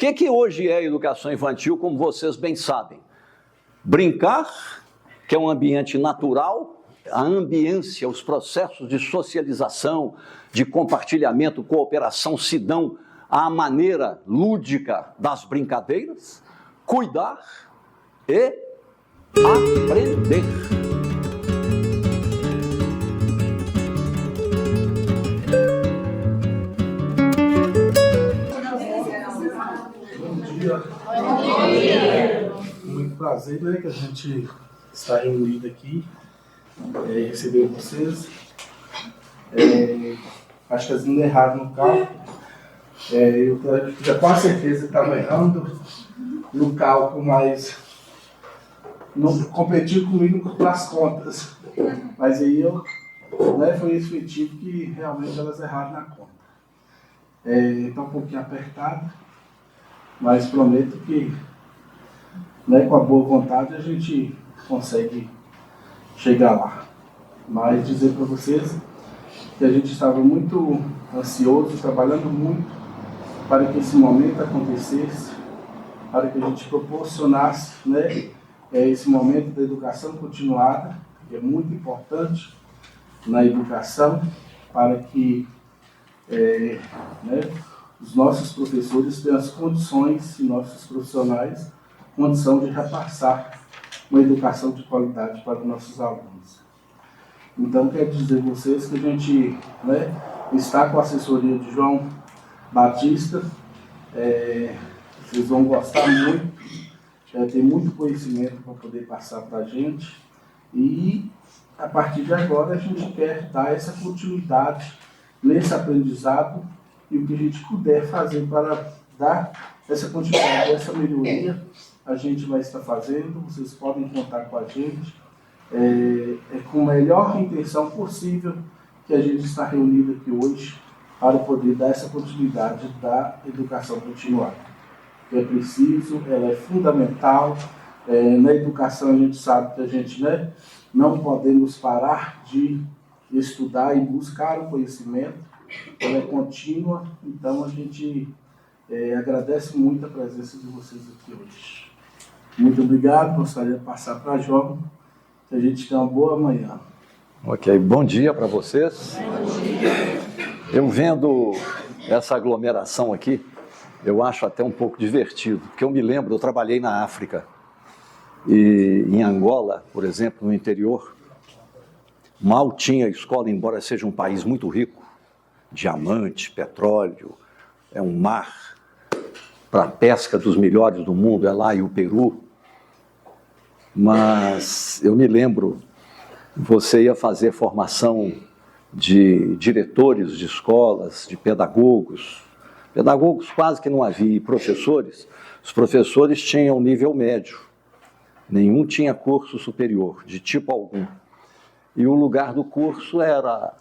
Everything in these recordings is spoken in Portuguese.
que hoje é a educação infantil, como vocês bem sabem? Brincar, que é um ambiente natural, a ambiência, os processos de socialização, de compartilhamento, cooperação se dão à maneira lúdica das brincadeiras, cuidar e aprender. Bom dia. Muito prazer, né, que a gente está reunido aqui e receber vocês. Acho que eles não erraram no carro. Eu já com certeza estava errando no cálculo, mas não competiu comigo pelas contas. Mas aí foi efetivo que realmente elas erraram na conta. Está um pouquinho apertado, mas prometo que, né, com a boa vontade a gente consegue chegar lá. Mas dizer para vocês que a gente estava muito ansioso, trabalhando muito para que esse momento acontecesse, para que a gente proporcionasse, né, esse momento da educação continuada, que é muito importante na educação, para que os nossos professores tenham as condições, e nossos profissionais, condição de repassar uma educação de qualidade para os nossos alunos. Então, quero dizer a vocês que a gente, né, está com a assessoria de João Batista, vocês vão gostar muito, tem muito conhecimento para poder passar para a gente, e a partir de agora a gente quer dar essa continuidade nesse aprendizado, e o que a gente puder fazer para dar essa continuidade, essa melhoria, a gente vai estar fazendo. Vocês podem contar com a gente, com a melhor intenção possível que a gente está reunido aqui hoje para poder dar essa continuidade da educação continuada. É preciso, ela é fundamental. Na educação a gente sabe que a gente, né, não podemos parar de estudar e buscar o conhecimento, ela é contínua, então a gente agradece muito a presença de vocês aqui hoje. Muito obrigado, gostaria de passar para a João, que a gente tenha uma boa manhã. Ok, bom dia para vocês. Bom dia. Eu vendo essa aglomeração aqui, eu acho até um pouco divertido, porque eu me lembro, eu trabalhei na África, e em Angola, por exemplo, no interior, mal tinha escola, embora seja um país muito rico, diamante, petróleo, é um mar para a pesca dos melhores do mundo, é lá e o Peru. Mas eu me lembro, você ia fazer formação de diretores de escolas, de pedagogos quase que não havia, e professores, os professores tinham nível médio, nenhum tinha curso superior, de tipo algum. E o lugar do curso era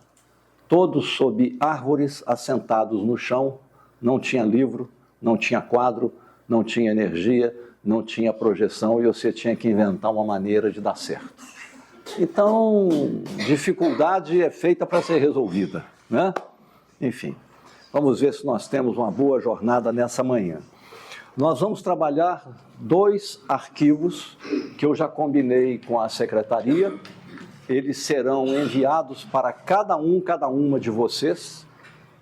todos sob árvores, assentados no chão, não tinha livro, não tinha quadro, não tinha energia, não tinha projeção, e você tinha que inventar uma maneira de dar certo. Então, dificuldade é feita para ser resolvida, né? Enfim, vamos ver se nós temos uma boa jornada nessa manhã. Nós vamos trabalhar 2 arquivos que eu já combinei com a secretaria. Eles serão enviados para cada uma de vocês.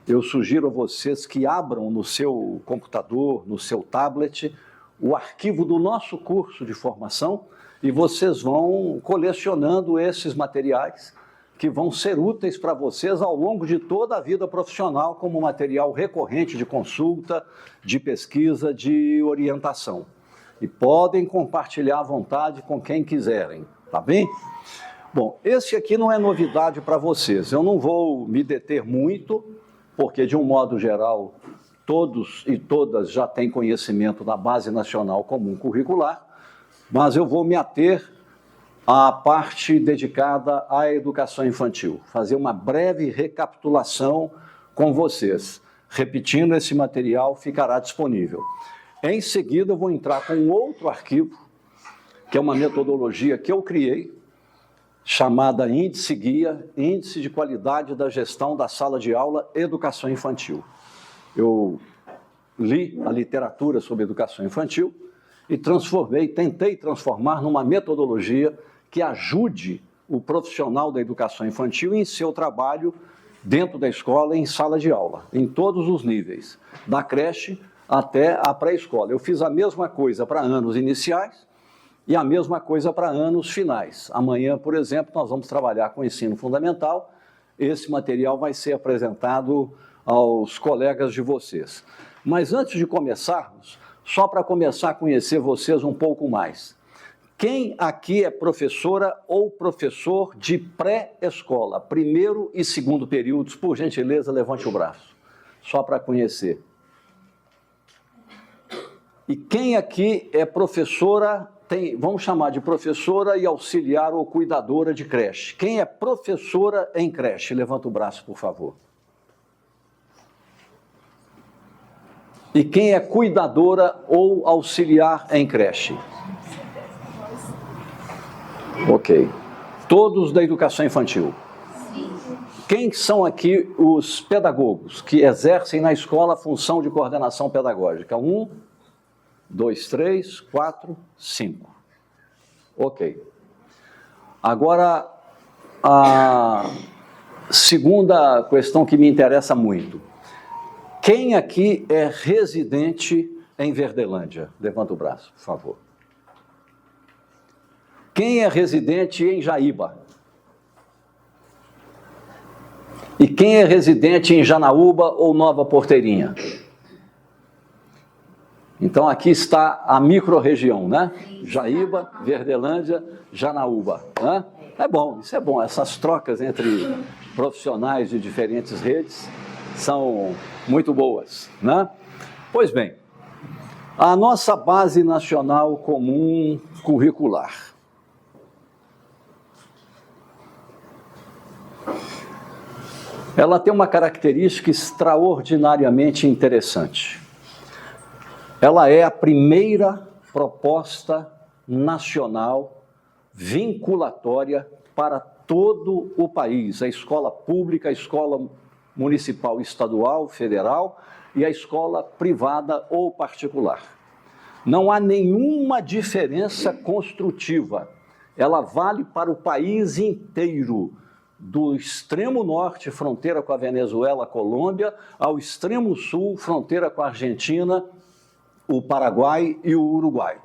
Eu sugiro a vocês que abram no seu computador, no seu tablet, o arquivo do nosso curso de formação, e vocês vão colecionando esses materiais que vão ser úteis para vocês ao longo de toda a vida profissional, como material recorrente de consulta, de pesquisa, de orientação. E podem compartilhar à vontade com quem quiserem, tá bem? Bom, esse aqui não é novidade para vocês. Eu não vou me deter muito, porque, de um modo geral, todos e todas já têm conhecimento da Base Nacional Comum Curricular, mas eu vou me ater à parte dedicada à educação infantil, fazer uma breve recapitulação com vocês. Repetindo, esse material ficará disponível. Em seguida, eu vou entrar com outro arquivo, que é uma metodologia que eu criei, chamada Índice Guia, Índice de Qualidade da Gestão da Sala de Aula Educação Infantil. Eu li a literatura sobre educação infantil e tentei transformar numa metodologia que ajude o profissional da educação infantil em seu trabalho dentro da escola, em sala de aula, em todos os níveis, da creche até a pré-escola. Eu fiz a mesma coisa para anos iniciais e a mesma coisa para anos finais. Amanhã, por exemplo, nós vamos trabalhar com o ensino fundamental. Esse material vai ser apresentado aos colegas de vocês. Mas antes de começarmos, só para começar a conhecer vocês um pouco mais. Quem aqui é professora ou professor de pré-escola, primeiro e segundo períodos? Por gentileza, levante o braço, só para conhecer. E quem aqui é professora, vamos chamar de professora e auxiliar ou cuidadora de creche? Quem é professora em creche? Levanta o braço, por favor. E quem é cuidadora ou auxiliar em creche? Ok. Todos da educação infantil. Quem são aqui os pedagogos que exercem na escola a função de coordenação pedagógica? 1, 2, 3, 4, 5. Ok. Agora, a segunda questão que me interessa muito. Quem aqui é residente em Verdelândia? Levanta o braço, por favor. Quem é residente em Jaíba? E quem é residente em Janaúba ou Nova Porteirinha? Então, aqui está a microrregião, né? Jaíba, Verdelândia, Janaúba. Né? É bom, isso é bom. Essas trocas entre profissionais de diferentes redes são muito boas, né? Pois bem, a nossa Base Nacional Comum Curricular. Ela tem uma característica extraordinariamente interessante. Ela é a primeira proposta nacional vinculatória para todo o país, a escola pública, a escola municipal, estadual, federal e a escola privada ou particular. Não há nenhuma diferença construtiva. Ela vale para o país inteiro, do extremo norte, fronteira com a Venezuela, Colômbia, ao extremo sul, fronteira com a Argentina, o Paraguai e o Uruguai.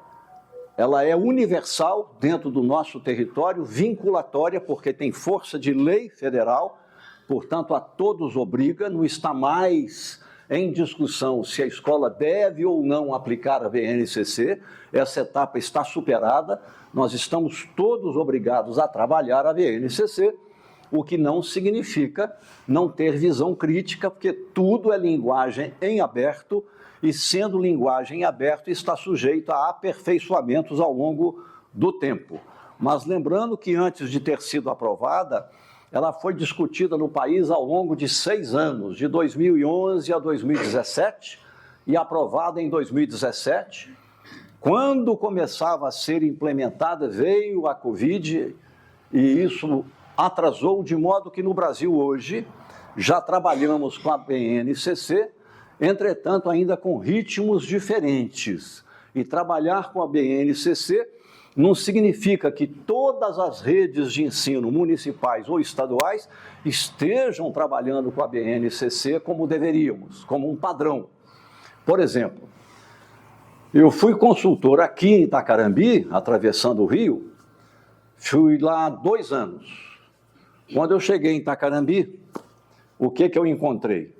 Ela é universal dentro do nosso território, vinculatória, porque tem força de lei federal, portanto, a todos obriga, não está mais em discussão se a escola deve ou não aplicar a BNCC, essa etapa está superada, nós estamos todos obrigados a trabalhar a BNCC, o que não significa não ter visão crítica, porque tudo é linguagem em aberto, e sendo linguagem em aberto, está sujeito a aperfeiçoamentos ao longo do tempo. Mas lembrando que antes de ter sido aprovada, ela foi discutida no país ao longo de 6 anos, de 2011 a 2017, e aprovada em 2017. Quando começava a ser implementada, veio a Covid, e isso atrasou, de modo que no Brasil hoje já trabalhamos com a BNCC, entretanto ainda com ritmos diferentes. E trabalhar com a BNCC não significa que todas as redes de ensino municipais ou estaduais estejam trabalhando com a BNCC como deveríamos, como um padrão. Por exemplo, eu fui consultor aqui em Itacarambi, atravessando o Rio, fui lá há 2 anos. Quando eu cheguei em Itacarambi, o que eu encontrei?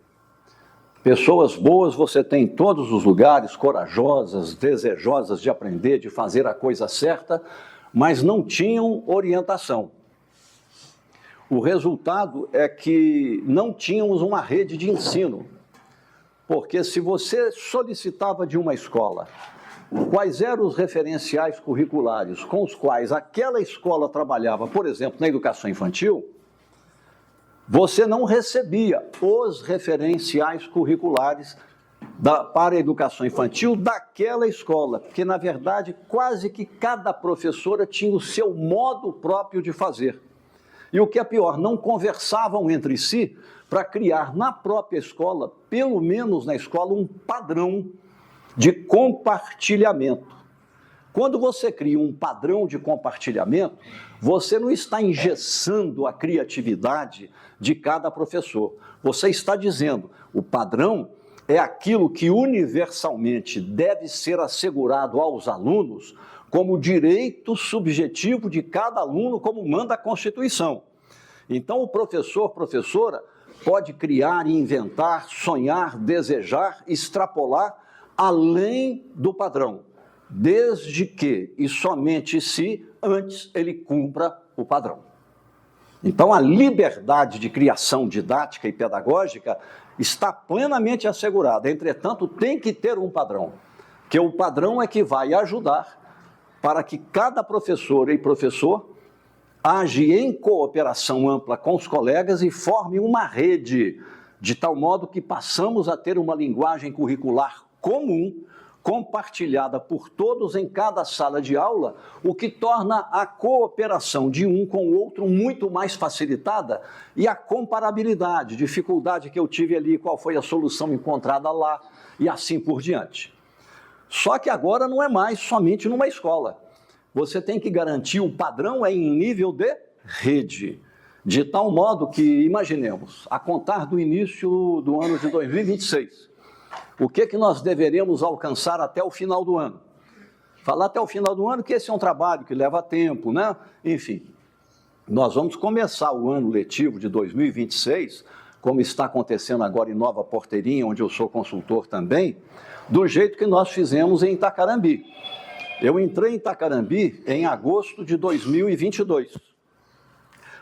Pessoas boas você tem em todos os lugares, corajosas, desejosas de aprender, de fazer a coisa certa, mas não tinham orientação. O resultado é que não tínhamos uma rede de ensino, porque se você solicitava de uma escola quais eram os referenciais curriculares com os quais aquela escola trabalhava, por exemplo, na educação infantil, você não recebia os referenciais curriculares para a educação infantil daquela escola, porque, na verdade, quase que cada professora tinha o seu modo próprio de fazer. E o que é pior, não conversavam entre si para criar na própria escola, pelo menos na escola, um padrão de compartilhamento. Quando você cria um padrão de compartilhamento, você não está engessando a criatividade de cada professor. Você está dizendo, o padrão é aquilo que universalmente deve ser assegurado aos alunos como direito subjetivo de cada aluno, como manda a Constituição. Então, o professor, professora, pode criar, inventar, sonhar, desejar, extrapolar além do padrão, desde que, e somente se, antes ele cumpra o padrão. Então, a liberdade de criação didática e pedagógica está plenamente assegurada. Entretanto, tem que ter um padrão, que o padrão é que vai ajudar para que cada professora e professor age em cooperação ampla com os colegas e forme uma rede, de tal modo que passamos a ter uma linguagem curricular comum, compartilhada por todos em cada sala de aula, o que torna a cooperação de um com o outro muito mais facilitada e a comparabilidade, dificuldade que eu tive ali, qual foi a solução encontrada lá e assim por diante. Só que agora não é mais somente numa escola. Você tem que garantir o padrão em nível de rede, de tal modo que, imaginemos, a contar do início do ano de 2026, o que nós deveremos alcançar até o final do ano? Falar até o final do ano que esse é um trabalho que leva tempo, né? Enfim, nós vamos começar o ano letivo de 2026, como está acontecendo agora em Nova Porteirinha, onde eu sou consultor também, do jeito que nós fizemos em Itacarambi. Eu entrei em Itacarambi em agosto de 2022.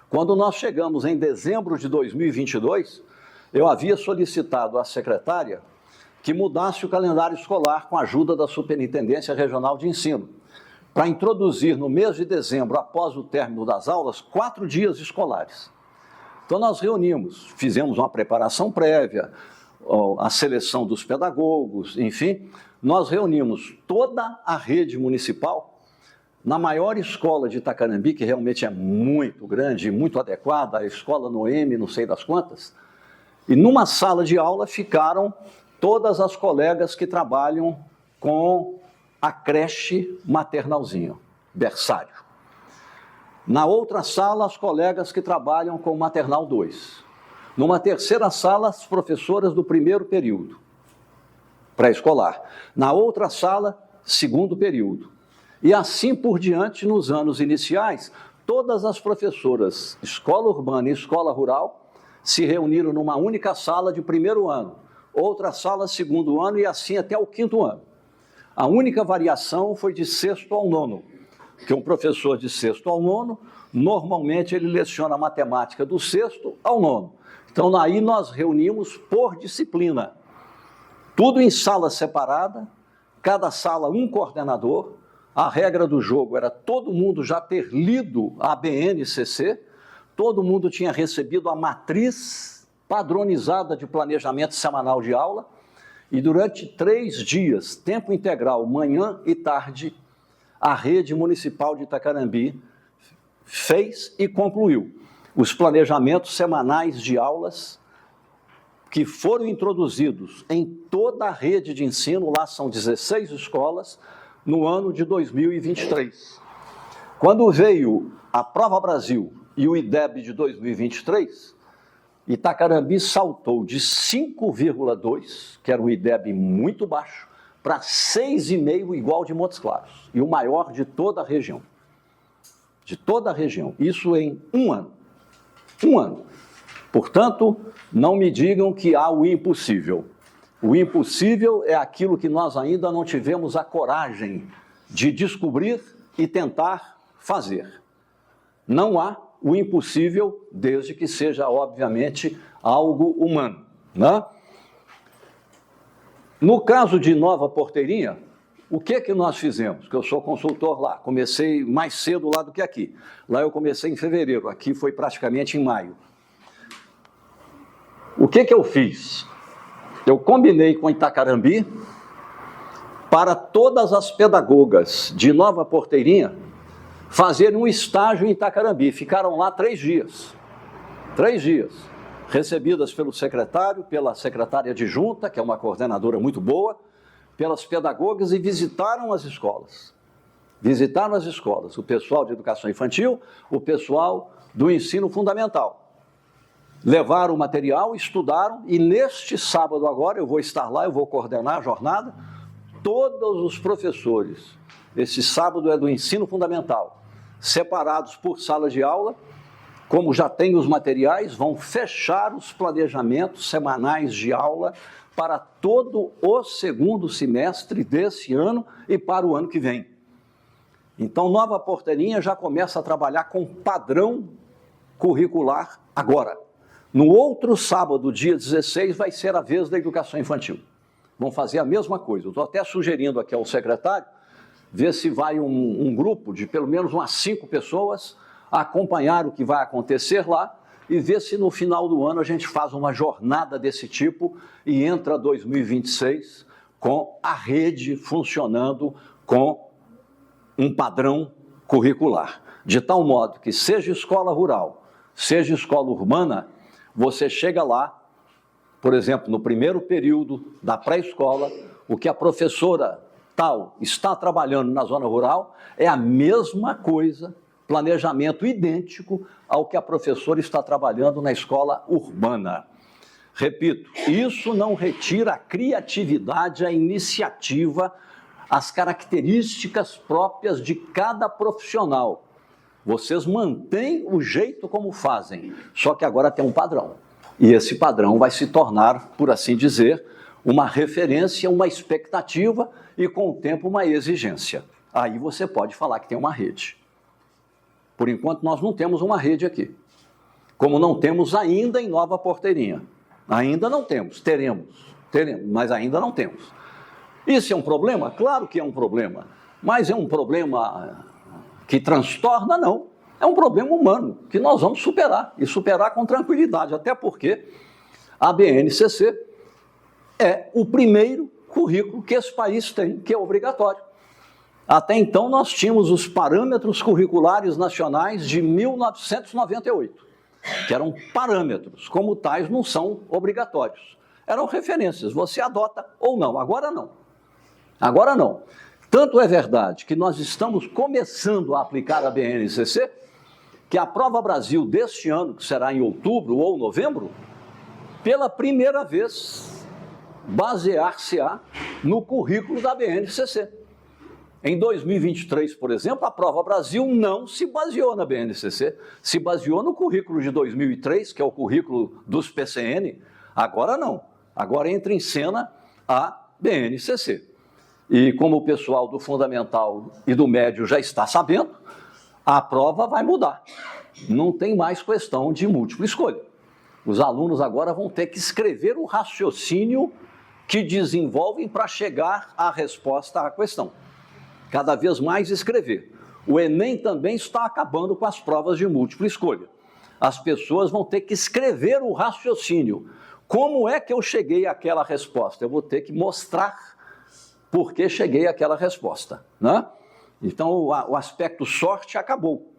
Quando nós chegamos em dezembro de 2022, eu havia solicitado à secretária que mudasse o calendário escolar com a ajuda da Superintendência Regional de Ensino, para introduzir no mês de dezembro, após o término das aulas, 4 dias escolares. Então nós reunimos, fizemos uma preparação prévia, a seleção dos pedagogos, enfim, nós reunimos toda a rede municipal na maior escola de Itacarambi, que realmente é muito grande e muito adequada, a escola Noemi, não sei das quantas, e numa sala de aula ficaram todas as colegas que trabalham com a creche maternalzinho, berçário. Na outra sala, as colegas que trabalham com maternal 2. Numa terceira sala, as professoras do primeiro período, pré-escolar. Na outra sala, segundo período. E assim por diante, nos anos iniciais, todas as professoras, escola urbana e escola rural, se reuniram numa única sala de primeiro ano, outra sala segundo ano e assim até o 5º ano. A única variação foi de 6º ao 9º, que um professor de 6º ao 9º, normalmente ele leciona matemática do 6º ao 9º. Então, aí nós reunimos por disciplina, tudo em sala separada, cada sala um coordenador. A regra do jogo era todo mundo já ter lido a BNCC, todo mundo tinha recebido a matriz padronizada de planejamento semanal de aula, e durante 3 dias, tempo integral, manhã e tarde, a rede municipal de Itacarambi fez e concluiu os planejamentos semanais de aulas que foram introduzidos em toda a rede de ensino, lá são 16 escolas, no ano de 2023. Quando veio a Prova Brasil e o IDEB de 2023, Itacarambi saltou de 5,2, que era um IDEB muito baixo, para 6,5 igual de Montes Claros, e o maior de toda a região. De toda a região. Isso em um ano. Um ano. Portanto, não me digam que há o impossível. O impossível é aquilo que nós ainda não tivemos a coragem de descobrir e tentar fazer. Não há o impossível, desde que seja, obviamente, algo humano, né? No caso de Nova Porteirinha, o que nós fizemos? Que eu sou consultor lá, comecei mais cedo lá do que aqui. Lá eu comecei em fevereiro, aqui foi praticamente em maio. O que eu fiz? Eu combinei com Itacarambi para todas as pedagogas de Nova Porteirinha fazer um estágio em Itacarambi. Ficaram lá 3 dias. 3 dias. Recebidas pelo secretário, pela secretária adjunta, que é uma coordenadora muito boa, pelas pedagogas, e visitaram as escolas. Visitaram as escolas, o pessoal de educação infantil, o pessoal do ensino fundamental. Levaram o material, estudaram, e neste sábado agora, eu vou estar lá, eu vou coordenar a jornada, todos os professores, esse sábado é do ensino fundamental, separados por sala de aula, como já tem os materiais, vão fechar os planejamentos semanais de aula para todo o segundo semestre desse ano e para o ano que vem. Então, Nova Porteirinha já começa a trabalhar com padrão curricular agora. No outro sábado, dia 16, vai ser a vez da educação infantil. Vão fazer a mesma coisa. Eu estou até sugerindo aqui ao secretário, ver se vai um grupo de pelo menos umas 5 pessoas acompanhar o que vai acontecer lá e ver se no final do ano a gente faz uma jornada desse tipo e entra 2026 com a rede funcionando com um padrão curricular. De tal modo que seja escola rural, seja escola urbana, você chega lá, por exemplo, no primeiro período da pré-escola, o que a professora tal está trabalhando na zona rural é a mesma coisa, planejamento idêntico ao que a professora está trabalhando na escola urbana. Repito, isso não retira a criatividade, a iniciativa, as características próprias de cada profissional. Vocês mantêm o jeito como fazem, só que agora tem um padrão. E esse padrão vai se tornar, por assim dizer, uma referência, uma expectativa e, com o tempo, uma exigência. Aí você pode falar que tem uma rede. Por enquanto, nós não temos uma rede aqui. Como não temos ainda em Nova Porteirinha. Ainda não temos, teremos, mas ainda não temos. Isso é um problema? Claro que é um problema. Mas é um problema que transtorna? Não. É um problema humano que nós vamos superar, e superar com tranquilidade, até porque a BNCC é o primeiro currículo que esse país tem, que é obrigatório. Até então, nós tínhamos os parâmetros curriculares nacionais de 1998, que eram parâmetros, como tais não são obrigatórios. Eram referências, você adota ou não. Agora não. Agora não. Tanto é verdade que nós estamos começando a aplicar a BNCC, que a Prova Brasil deste ano, que será em outubro ou novembro, pela primeira vez, basear-se-á no currículo da BNCC. Em 2023, por exemplo, a Prova Brasil não se baseou na BNCC, se baseou no currículo de 2003, que é o currículo dos PCN. Agora não, agora entra em cena a BNCC. E como o pessoal do Fundamental e do Médio já está sabendo, a prova vai mudar. Não tem mais questão de múltipla escolha. Os alunos agora vão ter que escrever o raciocínio que desenvolvem para chegar à resposta à questão. Cada vez mais escrever. O Enem também está acabando com as provas de múltipla escolha. As pessoas vão ter que escrever o raciocínio. Como é que eu cheguei àquela resposta? Eu vou ter que mostrar por que cheguei àquela resposta, né? Então, o aspecto sorte acabou.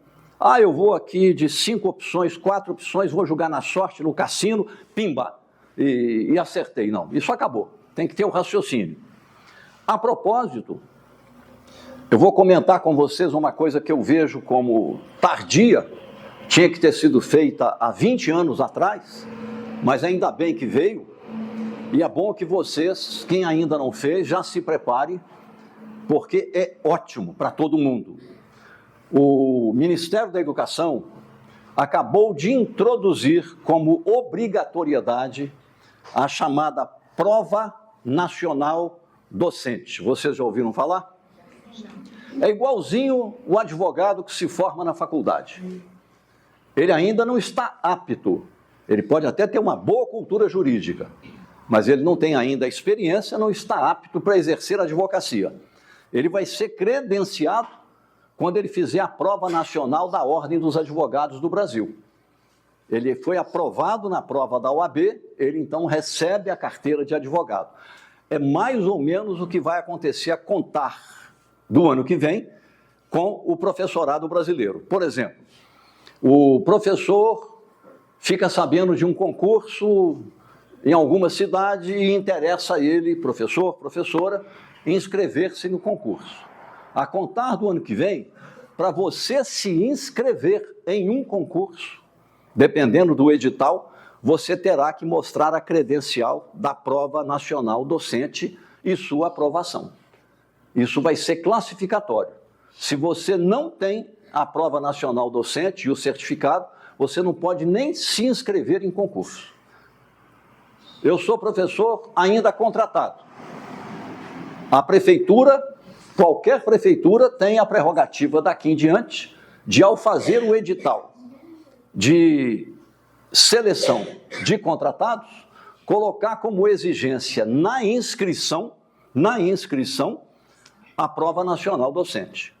Eu vou aqui de 5 opções, 4 opções, vou jogar na sorte, no cassino, pimba, e acertei. Não, isso acabou. Tem que ter o raciocínio. A propósito, eu vou comentar com vocês uma coisa que eu vejo como tardia, tinha que ter sido feita há 20 anos atrás, mas ainda bem que veio, e é bom que vocês, quem ainda não fez, já se prepare, porque é ótimo para todo mundo. O Ministério da Educação acabou de introduzir como obrigatoriedade a chamada Prova Nacional Docente. Vocês já ouviram falar? É igualzinho o advogado que se forma na faculdade. Ele ainda não está apto. Ele pode até ter uma boa cultura jurídica, mas ele não tem ainda a experiência, não está apto para exercer a advocacia. Ele vai ser credenciado quando ele fizer a prova nacional da Ordem dos Advogados do Brasil. Ele foi aprovado na prova da OAB, ele então recebe a carteira de advogado. É mais ou menos o que vai acontecer a contar do ano que vem com o professorado brasileiro. Por exemplo, o professor fica sabendo de um concurso em alguma cidade e interessa a ele, professor, professora, inscrever-se no concurso. A contar do ano que vem, para você se inscrever em um concurso, dependendo do edital, você terá que mostrar a credencial da Prova Nacional Docente e sua aprovação. Isso vai ser classificatório. Se você não tem a Prova Nacional Docente e o certificado, você não pode nem se inscrever em concurso. Eu sou professor ainda contratado. A prefeitura, qualquer prefeitura, tem a prerrogativa daqui em diante de, ao fazer o edital de seleção de contratados, colocar como exigência na inscrição, a Prova Nacional Docente.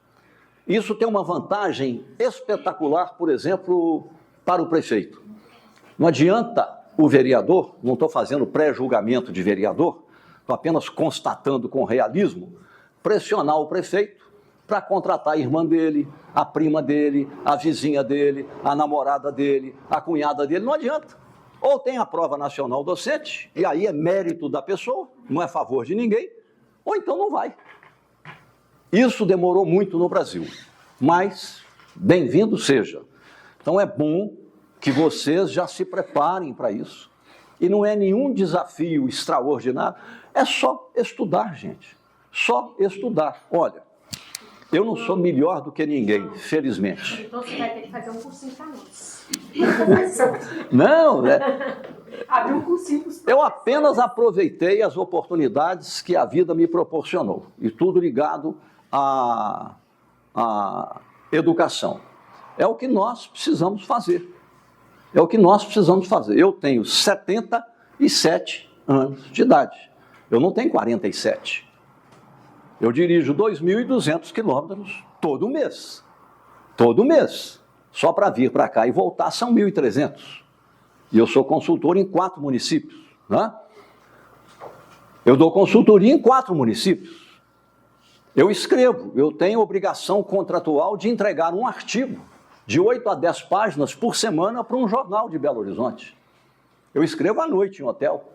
Isso tem uma vantagem espetacular, por exemplo, para o prefeito. Não adianta o vereador, não estou fazendo pré-julgamento de vereador, estou apenas constatando com realismo, pressionar o prefeito para contratar a irmã dele, a prima dele, a vizinha dele, a namorada dele, a cunhada dele, não adianta. Ou tem a Prova Nacional Docente, e aí é mérito da pessoa, não é favor de ninguém, ou então não vai. Isso demorou muito no Brasil, mas bem-vindo seja. Então é bom que vocês já se preparem para isso. E não é nenhum desafio extraordinário, é só estudar, gente. Só estudar. Olha, eu não sou melhor do que ninguém, felizmente. Então você vai ter que fazer um cursinho para nós. Não, né? Abrir um cursinho. Eu apenas aproveitei as oportunidades que a vida me proporcionou. E tudo ligado à educação. É o que nós precisamos fazer. É o que nós precisamos fazer. Eu tenho 77 anos de idade. Eu não tenho 47. Eu dirijo 2.200 quilômetros todo mês. Todo mês. Só para vir para cá e voltar são 1.300. E eu sou consultor em 4 municípios. Né? Eu dou consultoria em 4 municípios. Eu escrevo. Eu tenho obrigação contratual de entregar um artigo de 8 a 10 páginas por semana para um jornal de Belo Horizonte. Eu escrevo à noite em hotel.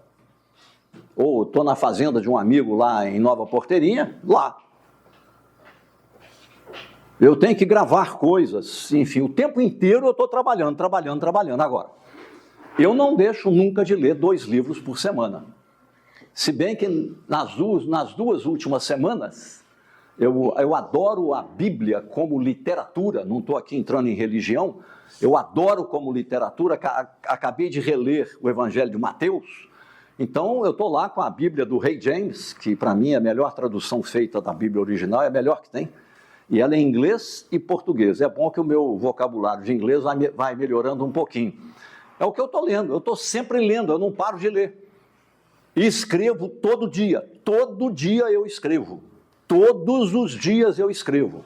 Ou estou na fazenda de um amigo lá em Nova Porteirinha, lá. Eu tenho que gravar coisas, enfim, o tempo inteiro eu estou trabalhando. Agora, eu não deixo nunca de ler 2 livros por semana. Se bem que nas 2 últimas semanas, eu adoro a Bíblia como literatura, não estou aqui entrando em religião, eu adoro como literatura, acabei de reler o Evangelho de Mateus, então eu estou lá com a Bíblia do Rei James, que para mim é a melhor tradução feita da Bíblia original, é a melhor que tem, e ela é em inglês e português. É bom que o meu vocabulário de inglês vai melhorando um pouquinho. É o que eu estou lendo, eu estou sempre lendo, eu não paro de ler. E escrevo todo dia eu escrevo. Todos os dias eu escrevo.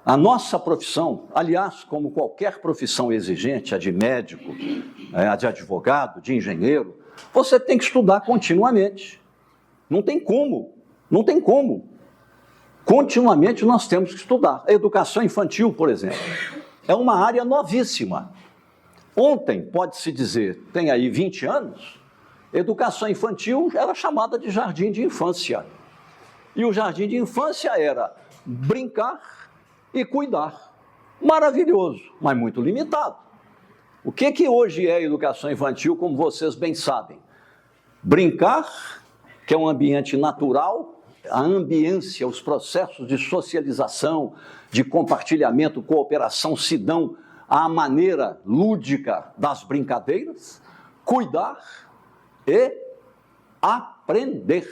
A nossa profissão, aliás, como qualquer profissão exigente, a de médico, a de advogado, de engenheiro, você tem que estudar continuamente. Não tem como. Continuamente nós temos que estudar. A educação infantil, por exemplo, é uma área novíssima. Ontem, pode-se dizer, tem aí 20 anos, educação infantil era chamada de jardim de infância. E o jardim de infância era brincar e cuidar. Maravilhoso, mas muito limitado. O que hoje é educação infantil, como vocês bem sabem? Brincar, que é um ambiente natural, a ambiência, os processos de socialização, de compartilhamento, cooperação se dão à maneira lúdica das brincadeiras, cuidar e aprender.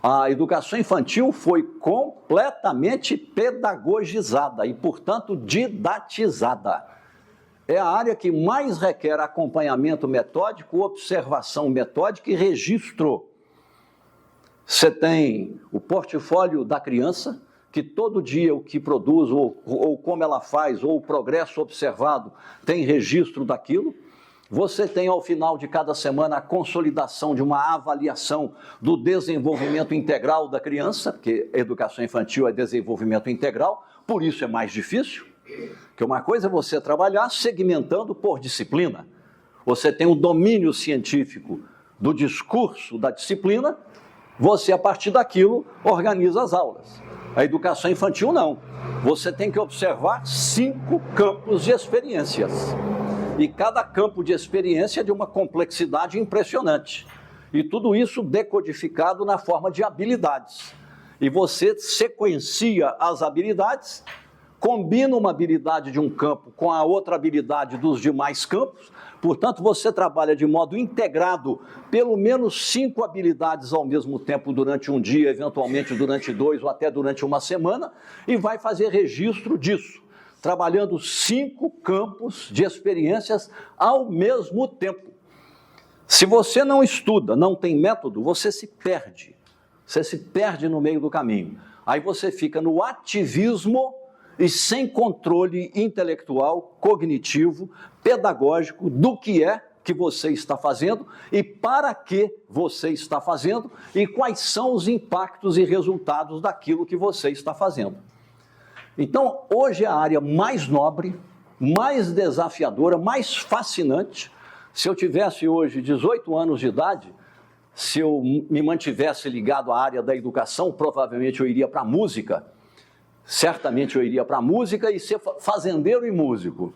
A educação infantil foi completamente pedagogizada e, portanto, didatizada. É a área que mais requer acompanhamento metódico, observação metódica e registro. Você tem o portfólio da criança, que todo dia o que produz, ou como ela faz, ou o progresso observado, tem registro daquilo. Você tem, ao final de cada semana, a consolidação de uma avaliação do desenvolvimento integral da criança, porque educação infantil é desenvolvimento integral, por isso é mais difícil, porque uma coisa é você trabalhar segmentando por disciplina. Você tem o domínio científico do discurso da disciplina, você, a partir daquilo, organiza as aulas. A educação infantil, não. Você tem que observar 5 campos de experiências. E cada campo de experiência é de uma complexidade impressionante. E tudo isso decodificado na forma de habilidades. E você sequencia as habilidades, combina uma habilidade de um campo com a outra habilidade dos demais campos, portanto, você trabalha de modo integrado pelo menos 5 habilidades ao mesmo tempo durante um dia, eventualmente durante 2 ou até durante uma semana, e vai fazer registro disso, trabalhando 5 campos de experiências ao mesmo tempo. Se você não estuda, não tem método, você se perde. Você se perde no meio do caminho. Aí você fica no ativismo e sem controle intelectual, cognitivo, pedagógico do que é que você está fazendo e para que você está fazendo e quais são os impactos e resultados daquilo que você está fazendo. Então, hoje é a área mais nobre, mais desafiadora, mais fascinante. Se eu tivesse hoje 18 anos de idade, se eu me mantivesse ligado à área da educação, provavelmente eu iria para a música. Certamente eu iria para a música e ser fazendeiro e músico.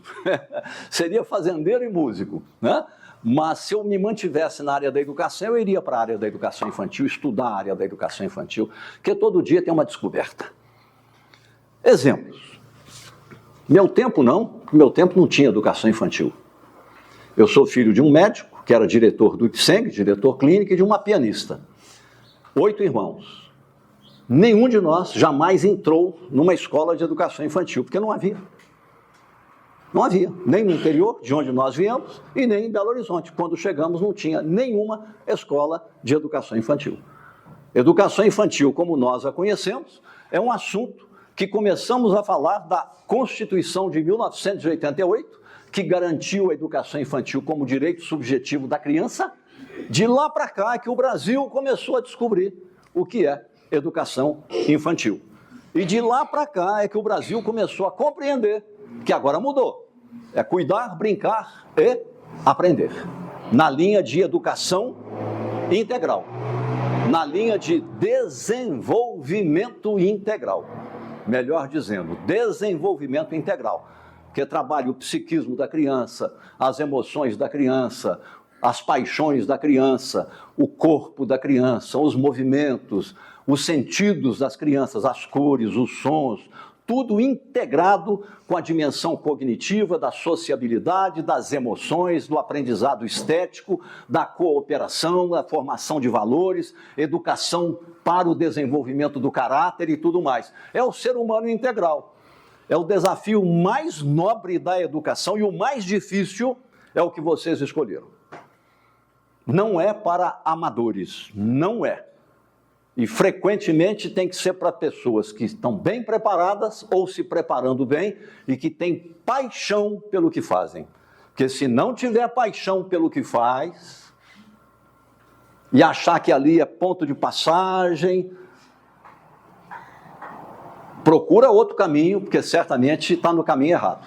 Seria fazendeiro e músico, né? Mas se eu me mantivesse na área da educação, eu iria para a área da educação infantil, estudar a área da educação infantil, porque todo dia tem uma descoberta. Exemplos. Meu tempo não tinha educação infantil. Eu sou filho de um médico, que era diretor do IPSENG, diretor clínico, e de uma pianista. 8 irmãos. Nenhum de nós jamais entrou numa escola de educação infantil, porque não havia. Não havia, nem no interior, de onde nós viemos, e nem em Belo Horizonte. Quando chegamos, não tinha nenhuma escola de educação infantil. Educação infantil, como nós a conhecemos, é um assunto que começamos a falar da Constituição de 1988, que garantiu a educação infantil como direito subjetivo da criança. De lá para cá é que o Brasil começou a descobrir o que é educação infantil. E de lá para cá é que o Brasil começou a compreender que agora mudou. É cuidar, brincar e aprender. Na linha de educação integral. Na linha de desenvolvimento integral. Melhor dizendo, desenvolvimento integral. Porque trabalha o psiquismo da criança, as emoções da criança, as paixões da criança, o corpo da criança, os movimentos, os sentidos das crianças, as cores, os sons, tudo integrado com a dimensão cognitiva, da sociabilidade, das emoções, do aprendizado estético, da cooperação, da formação de valores, educação para o desenvolvimento do caráter e tudo mais. É o ser humano integral. É o desafio mais nobre da educação e o mais difícil é o que vocês escolheram. Não é para amadores, não é. E frequentemente tem que ser para pessoas que estão bem preparadas ou se preparando bem e que têm paixão pelo que fazem. Porque se não tiver paixão pelo que faz e achar que ali é ponto de passagem, procura outro caminho, porque certamente está no caminho errado.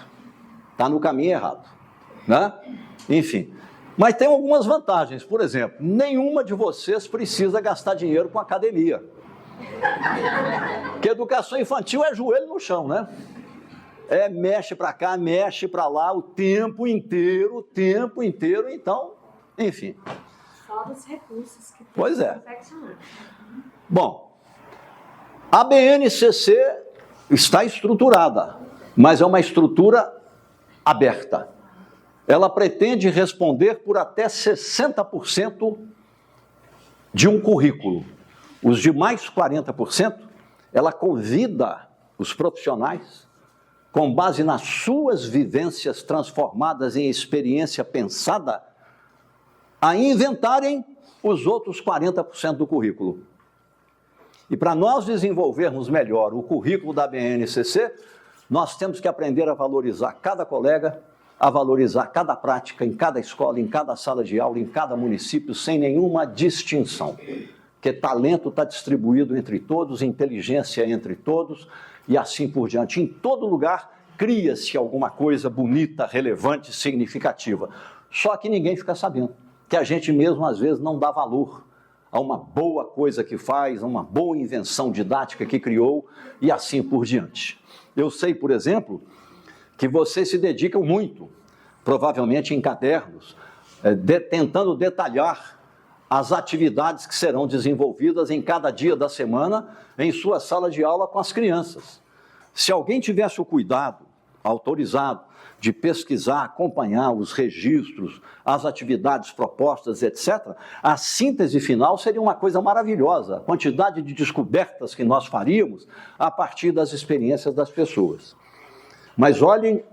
Está no caminho errado, né? Enfim. Mas tem algumas vantagens. Por exemplo, nenhuma de vocês precisa gastar dinheiro com academia. Porque educação infantil é joelho no chão, né? É mexe para cá, mexe para lá o tempo inteiro, então, enfim. Só dos recursos que tem. Pois é. Bom, a BNCC está estruturada, mas é uma estrutura aberta. Ela pretende responder por até 60% de um currículo. Os demais 40%, ela convida os profissionais, com base nas suas vivências transformadas em experiência pensada, a inventarem os outros 40% do currículo. E para nós desenvolvermos melhor o currículo da BNCC, nós temos que aprender a valorizar cada colega, a valorizar cada prática em cada escola, em cada sala de aula, em cada município, sem nenhuma distinção. Porque talento está distribuído entre todos, inteligência entre todos e assim por diante. Em todo lugar cria-se alguma coisa bonita, relevante, significativa. Só que ninguém fica sabendo, que a gente mesmo às vezes não dá valor a uma boa coisa que faz, a uma boa invenção didática que criou e assim por diante. Eu sei, por exemplo, que vocês se dedicam muito, provavelmente em cadernos, tentando detalhar as atividades que serão desenvolvidas em cada dia da semana em sua sala de aula com as crianças. Se alguém tivesse o cuidado, autorizado, de pesquisar, acompanhar os registros, as atividades propostas, etc., a síntese final seria uma coisa maravilhosa, a quantidade de descobertas que nós faríamos a partir das experiências das pessoas. Mas olhem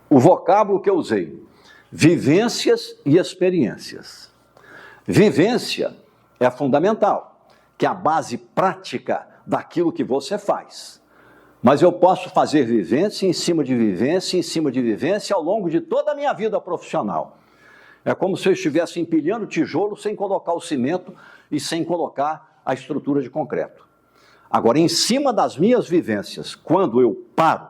o vocábulo que eu usei: vivências e experiências. Vivência é fundamental, que é a base prática daquilo que você faz. Mas eu posso fazer vivência em cima de vivência, em cima de vivência, ao longo de toda a minha vida profissional. É como se eu estivesse empilhando tijolo sem colocar o cimento e sem colocar a estrutura de concreto. Agora, em cima das minhas vivências, quando eu paro,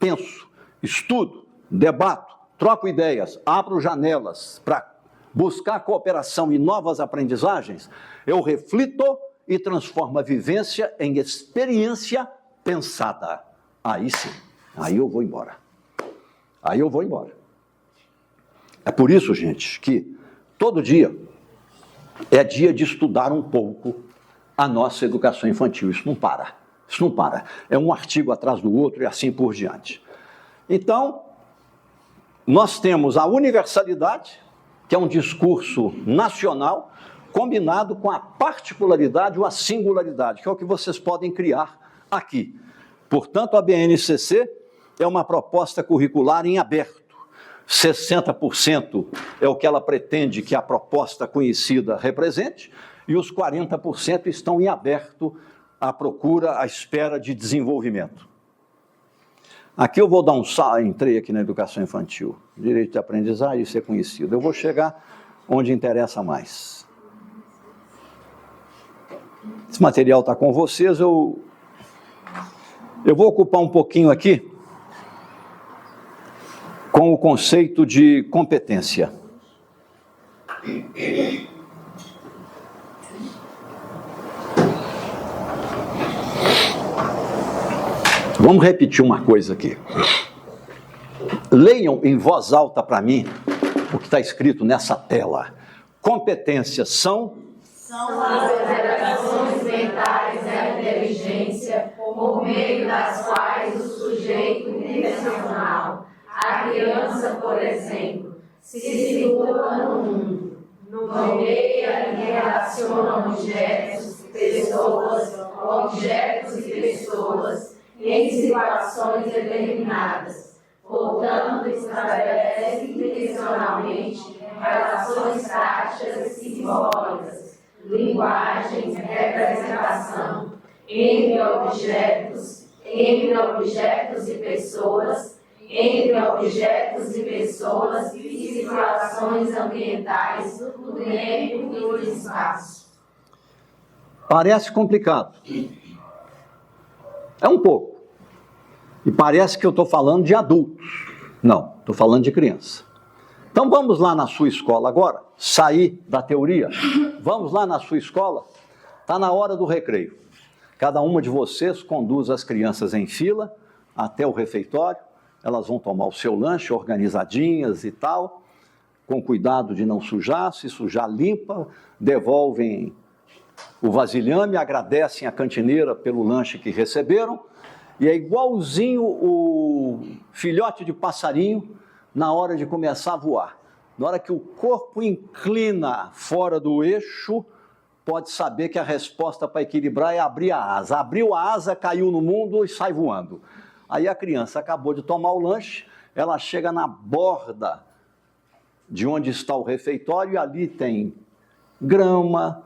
penso, estudo, debato, troco ideias, abro janelas para buscar cooperação e novas aprendizagens, eu reflito e transformo a vivência em experiência pensada. Aí sim, aí eu vou embora. Aí eu vou embora. É por isso, gente, que todo dia é dia de estudar um pouco a nossa educação infantil. Isso não para. Isso não para. É um artigo atrás do outro e assim por diante. Então, nós temos a universalidade, que é um discurso nacional, combinado com a particularidade ou a singularidade, que é o que vocês podem criar aqui. Portanto, a BNCC é uma proposta curricular em aberto. 60% é o que ela pretende que a proposta conhecida represente, e os 40% estão em aberto à procura, à espera de desenvolvimento. Aqui eu vou dar um salto, entrei aqui na educação infantil, direito de aprendizagem e ser conhecido. Eu vou chegar onde interessa mais. Esse material está com vocês, eu vou ocupar um pouquinho aqui com o conceito de competência. Vamos repetir uma coisa aqui. Leiam em voz alta para mim o que está escrito nessa tela. Competências são as operações mentais da inteligência, por meio das quais o sujeito intencional, a criança, por exemplo, se situa no mundo, nomeia e relaciona objetos, e pessoas em situações determinadas. Portanto, estabelece intencionalmente relações práticas e simbólicas, linguagem, representação, entre objetos e pessoas, e situações ambientais no tempo e no espaço. Parece complicado. É um pouco. E parece que eu estou falando de adultos. Não, estou falando de criança. Então vamos lá na sua escola agora, sair da teoria. Vamos lá na sua escola. Está na hora do recreio. Cada uma de vocês conduz as crianças em fila até o refeitório. Elas vão tomar o seu lanche organizadinhas e tal, com cuidado de não sujar. Se sujar, limpa, devolvem o vasilhame, agradecem a cantineira pelo lanche que receberam. E é igualzinho o filhote de passarinho na hora de começar a voar. Na hora que o corpo inclina fora do eixo, pode saber que a resposta para equilibrar é abrir a asa. Abriu a asa, caiu no mundo e sai voando. Aí a criança acabou de tomar o lanche, ela chega na borda de onde está o refeitório e ali tem grama,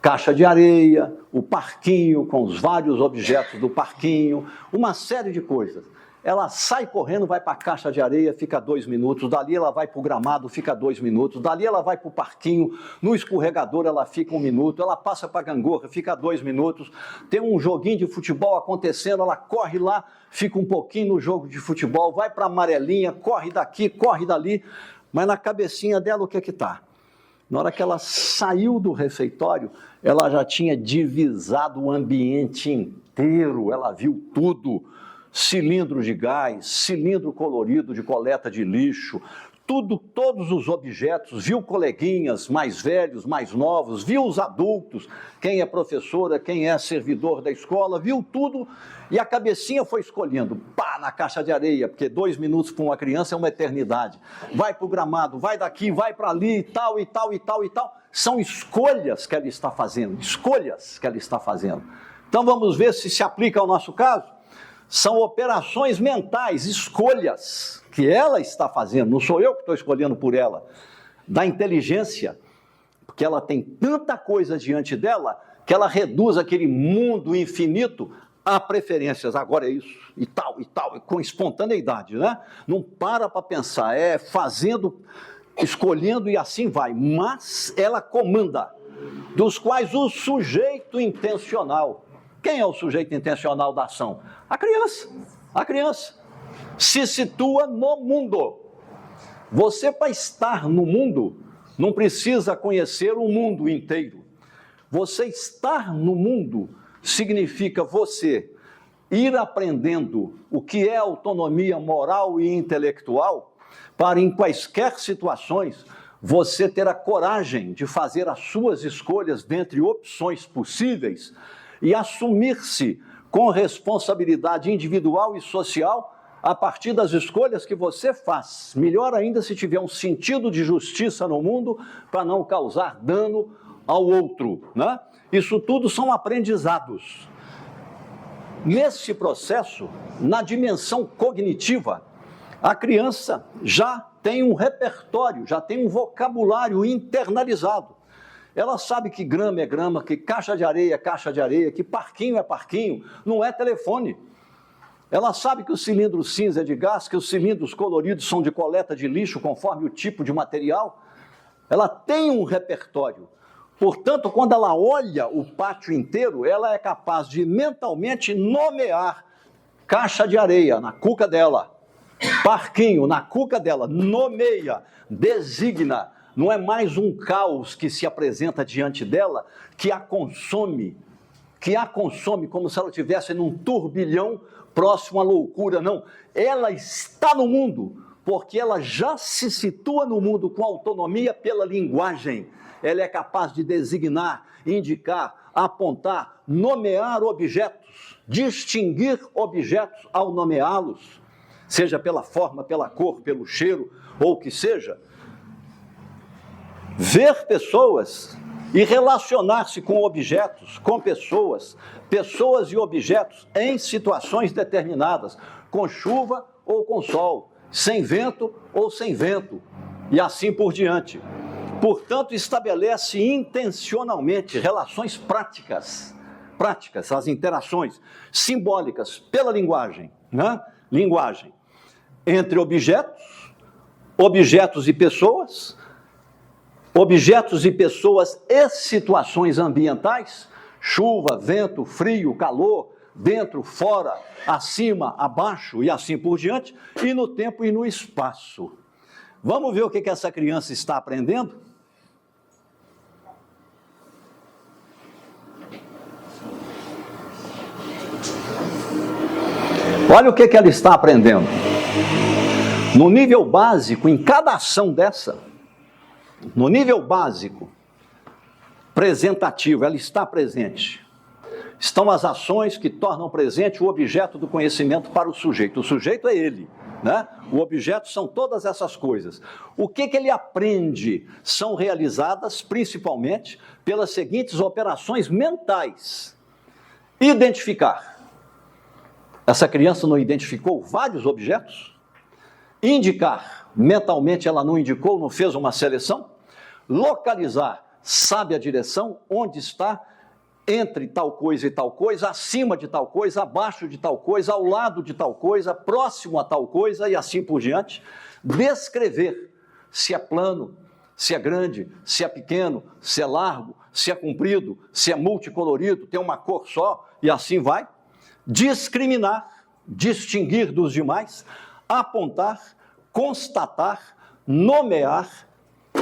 caixa de areia, o parquinho com os vários objetos do parquinho, uma série de coisas. ela sai correndo, vai para a caixa de areia, fica 2 minutos, dali ela vai para o gramado, fica 2 minutos, dali ela vai para o parquinho, no escorregador ela fica 1 minuto, ela passa para a gangorra, fica 2 minutos, tem um joguinho de futebol acontecendo, ela corre lá, fica um pouquinho no jogo de futebol, vai para a amarelinha, corre daqui, corre dali, mas na cabecinha dela o que está? Na hora que ela saiu do refeitório, ela já tinha divisado o ambiente inteiro, ela viu tudo. Cilindro de gás, cilindro colorido de coleta de lixo, tudo, todos os objetos, viu coleguinhas mais velhos, mais novos, viu os adultos, quem é professora, quem é servidor da escola, viu tudo e a cabecinha foi escolhendo, pá, na caixa de areia, porque 2 minutos para uma criança é uma eternidade. Vai para o gramado, vai daqui, vai para ali e tal, e tal, e tal, e tal. São escolhas que ela está fazendo, escolhas que ela está fazendo. Então vamos ver se aplica ao nosso caso. São operações mentais, escolhas que ela está fazendo, não sou eu que estou escolhendo por ela, da inteligência, porque ela tem tanta coisa diante dela que ela reduz aquele mundo infinito a preferências, agora é isso, e tal, com espontaneidade, né? Não para pensar, é fazendo, escolhendo e assim vai, mas ela comanda, dos quais o sujeito intencional. Quem é o sujeito intencional da ação? A criança. A criança se situa no mundo. Você, para estar no mundo, não precisa conhecer o mundo inteiro. Você estar no mundo significa você ir aprendendo o que é autonomia moral e intelectual para, em quaisquer situações, você ter a coragem de fazer as suas escolhas dentre opções possíveis e assumir-se com responsabilidade individual e social a partir das escolhas que você faz. Melhor ainda se tiver um sentido de justiça no mundo para não causar dano ao outro, né? Isso tudo são aprendizados. Nesse processo, na dimensão cognitiva, a criança já tem um repertório, já tem um vocabulário internalizado. Ela sabe que grama é grama, que caixa de areia é caixa de areia, que parquinho é parquinho, não é telefone. Ela sabe que o cilindro cinza é de gás, que os cilindros coloridos são de coleta de lixo, conforme o tipo de material. Ela tem um repertório. Portanto, quando ela olha o pátio inteiro, ela é capaz de mentalmente nomear caixa de areia na cuca dela, parquinho na cuca dela, nomeia, designa. Não é mais um caos que se apresenta diante dela, que a consome como se ela estivesse num turbilhão próximo à loucura, não. Ela está no mundo, porque ela já se situa no mundo com autonomia pela linguagem. Ela é capaz de designar, indicar, apontar, nomear objetos, distinguir objetos ao nomeá-los, seja pela forma, pela cor, pelo cheiro, ou o que seja. Ver pessoas e relacionar-se com objetos, com pessoas e objetos em situações determinadas, com chuva ou com sol, sem vento ou sem vento, e assim por diante. Portanto, estabelece intencionalmente relações práticas, as interações simbólicas pela linguagem, né? Linguagem entre objetos e pessoas e situações ambientais, chuva, vento, frio, calor, dentro, fora, acima, abaixo e assim por diante, e no tempo e no espaço. Vamos ver o que essa criança está aprendendo? Olha o que ela está aprendendo. No nível básico, em cada ação dessa, no nível básico, presentativo, ela está presente. Estão as ações que tornam presente o objeto do conhecimento para o sujeito. O sujeito é ele, né? O objeto são todas essas coisas. O que ele aprende são realizadas principalmente pelas seguintes operações mentais. Identificar. Essa criança não identificou vários objetos? Indicar. Mentalmente ela não indicou, não fez uma seleção? Localizar, sabe a direção, onde está, entre tal coisa e tal coisa, acima de tal coisa, abaixo de tal coisa, ao lado de tal coisa, próximo a tal coisa e assim por diante. Descrever se é plano, se é grande, se é pequeno, se é largo, se é comprido, se é multicolorido, tem uma cor só e assim vai. Discriminar, distinguir dos demais, apontar, constatar, nomear,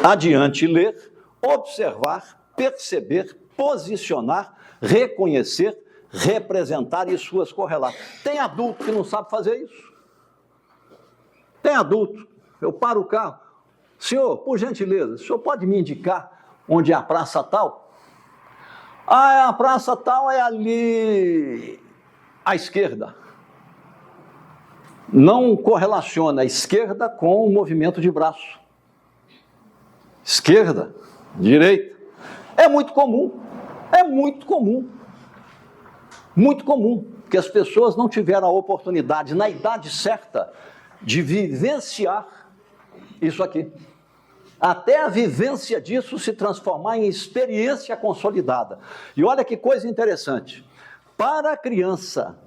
adiante ler, observar, perceber, posicionar, reconhecer, representar e suas correlatas. Tem adulto que não sabe fazer isso. Tem adulto. Eu paro o carro. Senhor, por gentileza, o senhor pode me indicar onde é a praça tal? Ah, a praça tal é ali à esquerda. Não correlaciona a esquerda com o movimento de braço. Esquerda, direita. É muito comum, porque as pessoas não tiveram a oportunidade, na idade certa, de vivenciar isso aqui. Até a vivência disso se transformar em experiência consolidada. E olha que coisa interessante. Para a criança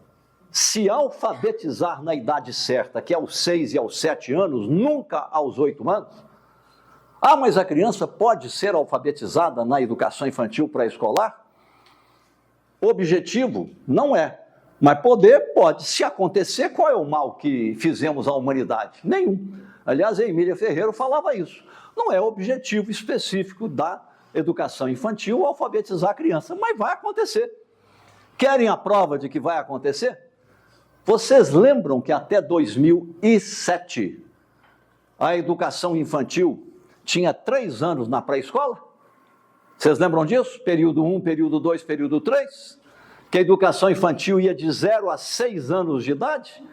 se alfabetizar na idade certa, que é aos 6 e aos 7 anos, nunca aos 8 anos, ah, mas a criança pode ser alfabetizada na educação infantil pré-escolar? Objetivo? Não é. Mas poder, pode. Se acontecer, qual é o mal que fizemos à humanidade? Nenhum. Aliás, a Emília Ferreira falava isso. Não é objetivo específico da educação infantil alfabetizar a criança, mas vai acontecer. Querem a prova de que vai acontecer? Vocês lembram que até 2007 a educação infantil tinha 3 anos na pré-escola? Vocês lembram disso? Período 1, período 2, período 3? Que a educação infantil ia de 0 a 6 anos de idade?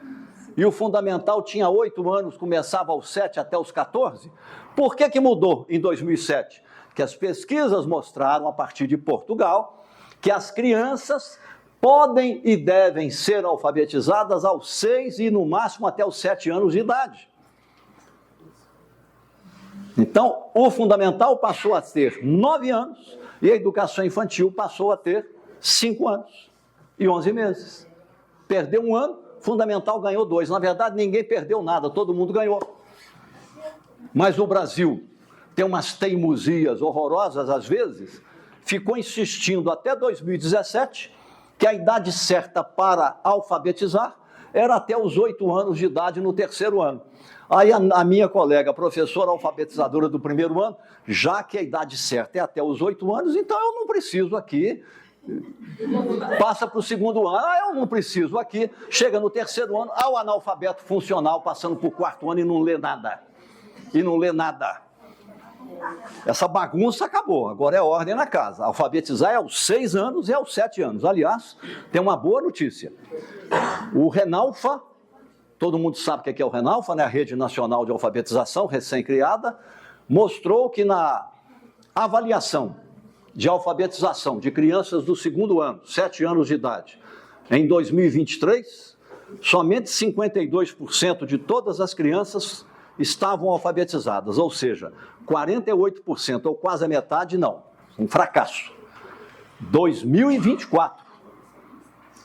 E o fundamental tinha 8 anos, começava aos 7 até os 14? Por que mudou em 2007? Que as pesquisas mostraram, a partir de Portugal, que as crianças podem e devem ser alfabetizadas aos 6 e, no máximo, até os 7 anos de idade. Então, o fundamental passou a ter 9 anos e a educação infantil passou a ter 5 anos e 11 meses. Perdeu 1 ano, fundamental ganhou 2. Na verdade, ninguém perdeu nada, todo mundo ganhou. Mas o Brasil tem umas teimosias horrorosas, às vezes, ficou insistindo até 2017 que a idade certa para alfabetizar era até os 8 anos de idade no 3º ano. Aí a minha colega, professora alfabetizadora do 1º ano, já que a idade certa é até os 8 anos, então eu não preciso aqui, passa para o 2º ano, eu não preciso aqui, chega no 3º ano, o analfabeto funcional passando para o 4º ano e não lê nada. Essa bagunça acabou, agora é ordem na casa. Alfabetizar é aos 6 anos e aos 7 anos. Aliás, tem uma boa notícia. O Renalfa, todo mundo sabe o que é o Renalfa, né? A Rede Nacional de Alfabetização, recém-criada, mostrou que na avaliação de alfabetização de crianças do 2º ano, 7 anos de idade, em 2023, somente 52% de todas as crianças estavam alfabetizadas, ou seja, 48%, ou quase a metade, não. Um fracasso. 2024,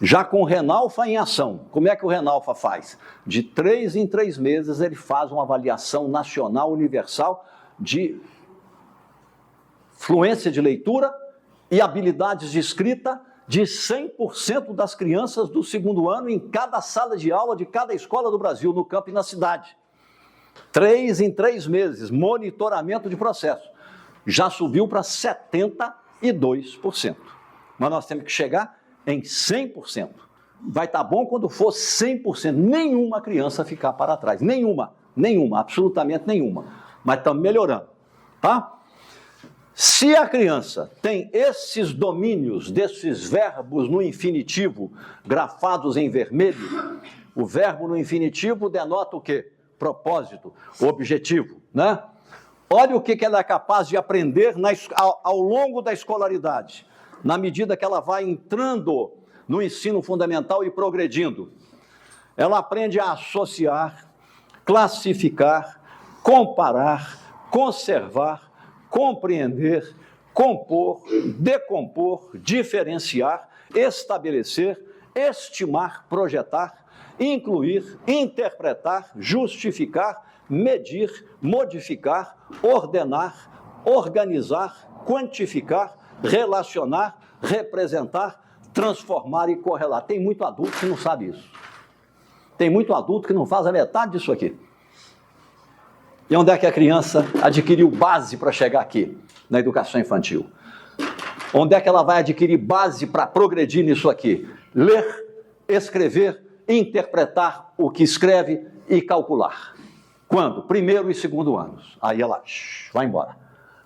já com o Renalfa em ação. Como é que o Renalfa faz? De 3 em 3 meses ele faz uma avaliação nacional universal de fluência de leitura e habilidades de escrita de 100% das crianças do 2º ano em cada sala de aula de cada escola do Brasil, no campo e na cidade. 3 em 3 meses, monitoramento de processo. Já subiu para 72%. Mas nós temos que chegar em 100%. Vai estar bom quando for 100%. Nenhuma criança ficar para trás. Nenhuma, absolutamente nenhuma. Mas estamos melhorando, tá? Se a criança tem esses domínios, desses verbos no infinitivo, grafados em vermelho, o verbo no infinitivo denota o quê? Propósito, objetivo, né? Olha o que ela é capaz de aprender ao longo da escolaridade, na medida que ela vai entrando no ensino fundamental e progredindo. Ela aprende a associar, classificar, comparar, conservar, compreender, compor, decompor, diferenciar, estabelecer, estimar, projetar, incluir, interpretar, justificar, medir, modificar, ordenar, organizar, quantificar, relacionar, representar, transformar e correlar. Tem muito adulto que não sabe isso. Tem muito adulto que não faz a metade disso aqui. E onde é que a criança adquiriu base para chegar aqui, na educação infantil? Onde é que ela vai adquirir base para progredir nisso aqui? Ler, escrever, interpretar o que escreve e calcular. Quando? Primeiro e segundo anos. Aí ela vai embora.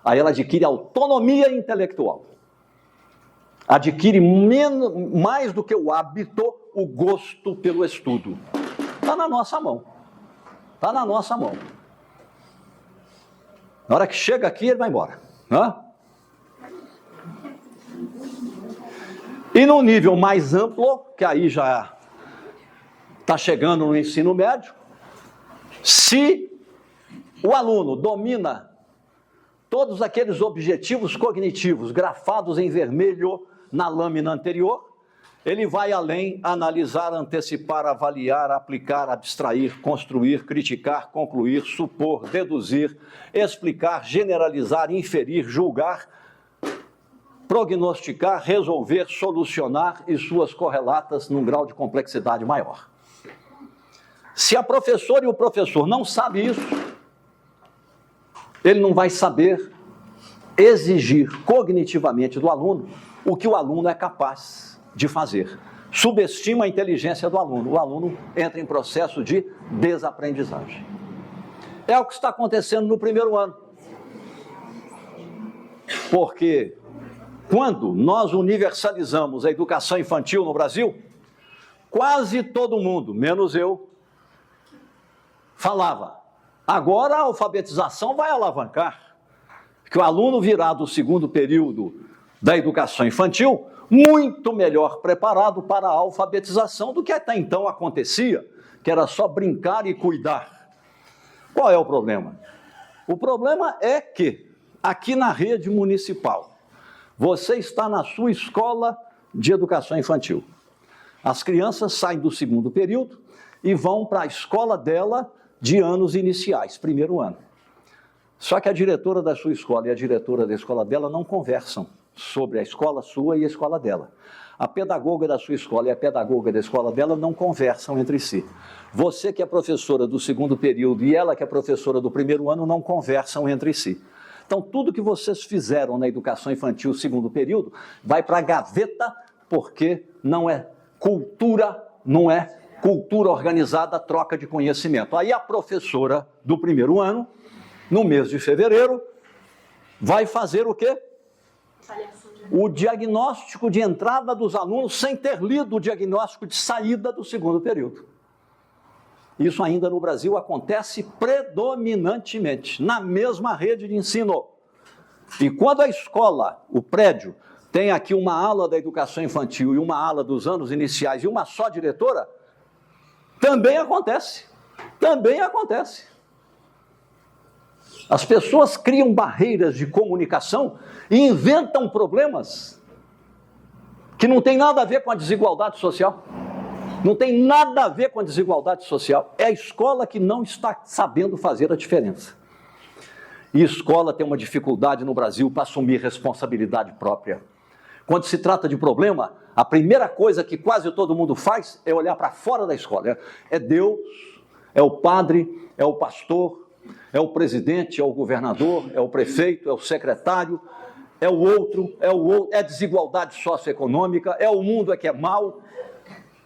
Aí ela adquire autonomia intelectual. Adquire mais do que o hábito, o gosto pelo estudo. Está na nossa mão. Está na nossa mão. Na hora que chega aqui, ele vai embora. E no nível mais amplo, que aí já está chegando no ensino médio, se o aluno domina todos aqueles objetivos cognitivos grafados em vermelho na lâmina anterior, ele vai além, analisar, antecipar, avaliar, aplicar, abstrair, construir, criticar, concluir, supor, deduzir, explicar, generalizar, inferir, julgar, prognosticar, resolver, solucionar e suas correlatas num grau de complexidade maior. Se a professora e o professor não sabem isso, ele não vai saber exigir cognitivamente do aluno o que o aluno é capaz de fazer. Subestima a inteligência do aluno. O aluno entra em processo de desaprendizagem. É o que está acontecendo no primeiro ano. Porque quando nós universalizamos a educação infantil no Brasil, quase todo mundo, menos eu, falava: agora a alfabetização vai alavancar, que o aluno virá do segundo período da educação infantil muito melhor preparado para a alfabetização do que até então acontecia, que era só brincar e cuidar. Qual é o problema? O problema é que, aqui na rede municipal, você está na sua escola de educação infantil. As crianças saem do segundo período e vão para a escola dela de anos iniciais, primeiro ano. Só que a diretora da sua escola e a diretora da escola dela não conversam sobre a escola sua e a escola dela. A pedagoga da sua escola e a pedagoga da escola dela não conversam entre si. Você que é professora do segundo período e ela que é professora do primeiro ano não conversam entre si. Então, tudo que vocês fizeram na educação infantil segundo período vai para a gaveta, porque não é cultura organizada, troca de conhecimento. Aí a professora do primeiro ano, no mês de fevereiro, vai fazer o quê? O diagnóstico de entrada dos alunos sem ter lido o diagnóstico de saída do segundo período. Isso ainda no Brasil acontece predominantemente na mesma rede de ensino. E quando a escola, o prédio, tem aqui uma ala da educação infantil e uma ala dos anos iniciais e uma só diretora, também acontece. Também acontece. As pessoas criam barreiras de comunicação e inventam problemas que não tem nada a ver com a desigualdade social. Não tem nada a ver com a desigualdade social. É a escola que não está sabendo fazer a diferença. E a escola tem uma dificuldade no Brasil para assumir responsabilidade própria. Quando se trata de problema, a primeira coisa que quase todo mundo faz é olhar para fora da escola. É Deus, é o padre, é o pastor, é o presidente, é o governador, é o prefeito, é o secretário, é o outro, é a desigualdade socioeconômica, é o mundo que é mau,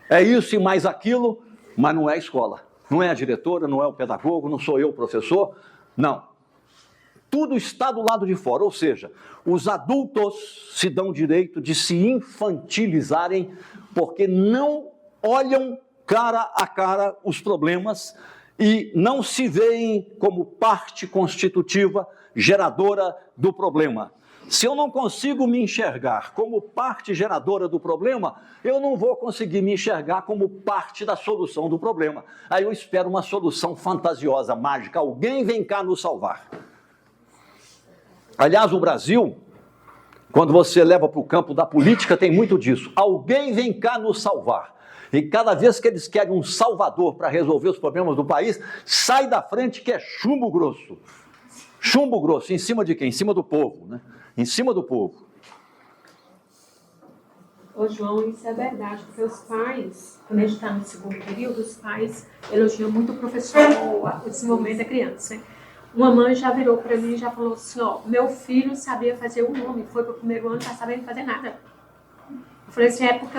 é isso e mais aquilo, mas não é a escola. Não é a diretora, não é o pedagogo, não sou eu o professor, não. Tudo está do lado de fora, ou seja, os adultos se dão direito de se infantilizarem porque não olham cara a cara os problemas e não se veem como parte constitutiva, geradora do problema. Se eu não consigo me enxergar como parte geradora do problema, eu não vou conseguir me enxergar como parte da solução do problema. Aí eu espero uma solução fantasiosa, mágica, alguém vem cá nos salvar. Aliás, o Brasil Quando você leva para o campo da política, tem muito disso. Alguém vem cá nos salvar. E cada vez que eles querem um salvador para resolver os problemas do país, sai da frente que é chumbo grosso. Chumbo grosso, em cima de quem? Em cima do povo, né? Em cima do povo. Ô João, isso é verdade, porque os pais, quando a gente está no segundo período, os pais elogiam muito o professor, o desenvolvimento da criança. Uma mãe já virou para mim e já falou assim, ó, meu filho sabia fazer um nome, foi para o primeiro ano, não está sabendo fazer nada. Eu falei assim, é porque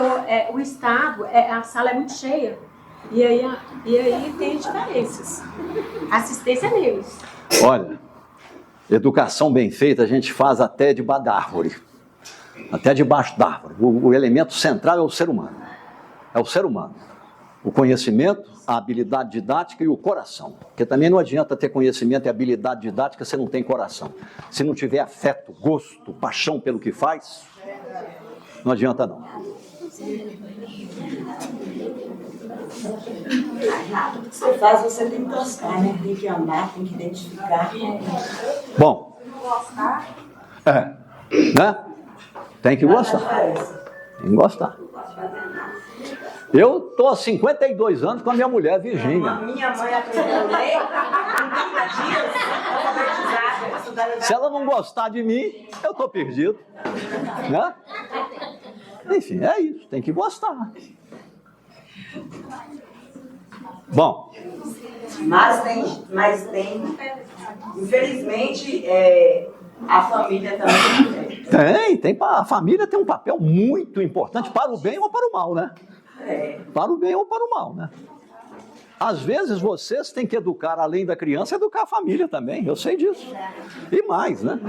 o Estado, a sala é muito cheia, e aí tem diferenças. Assistência neles. Olha, educação bem feita a gente faz até debaixo da árvore. Até debaixo da árvore. O elemento central é o ser humano. É o ser humano. O conhecimento, a habilidade didática e o coração. Porque também não adianta ter conhecimento e habilidade didática se você não tem coração. Se não tiver afeto, gosto, paixão pelo que faz, não adianta não. Tudo que você faz, você tem que gostar, né? Tem que amar, tem que identificar. Bom, né? Tem que gostar. Tem que gostar. Eu estou há 52 anos com a minha mulher, Virgínia. A minha mãe aprendeu a ler em 30 dias, alfabetizada. Se ela não gostar de mim, eu estou perdido. Né? Enfim, é isso, tem que gostar. Bom. Mas tem, infelizmente, a família também Tem. A família tem um papel muito importante para o bem ou para o mal, né? Para o bem ou para o mal, né? Às vezes vocês têm que educar, além da criança, educar a família também, eu sei disso. E mais, né?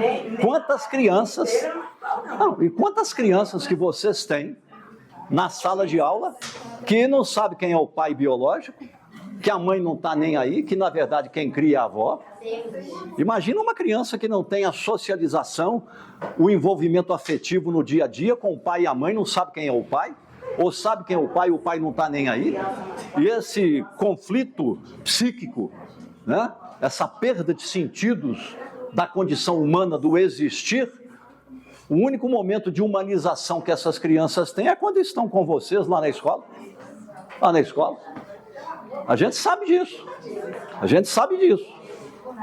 Quantas crianças... Não, e quantas crianças que vocês têm na sala de aula que não sabe quem é o pai biológico, que a mãe não está nem aí, que na verdade quem cria é a avó. Imagina uma criança que não tem a socialização, o envolvimento afetivo no dia a dia com o pai e a mãe, não sabe quem é o pai, ou sabe quem é o pai não está nem aí. E esse conflito psíquico, né? Essa perda de sentidos da condição humana do existir, o único momento de humanização que essas crianças têm é quando estão com vocês lá na escola. Lá na escola. A gente sabe disso. A gente sabe disso.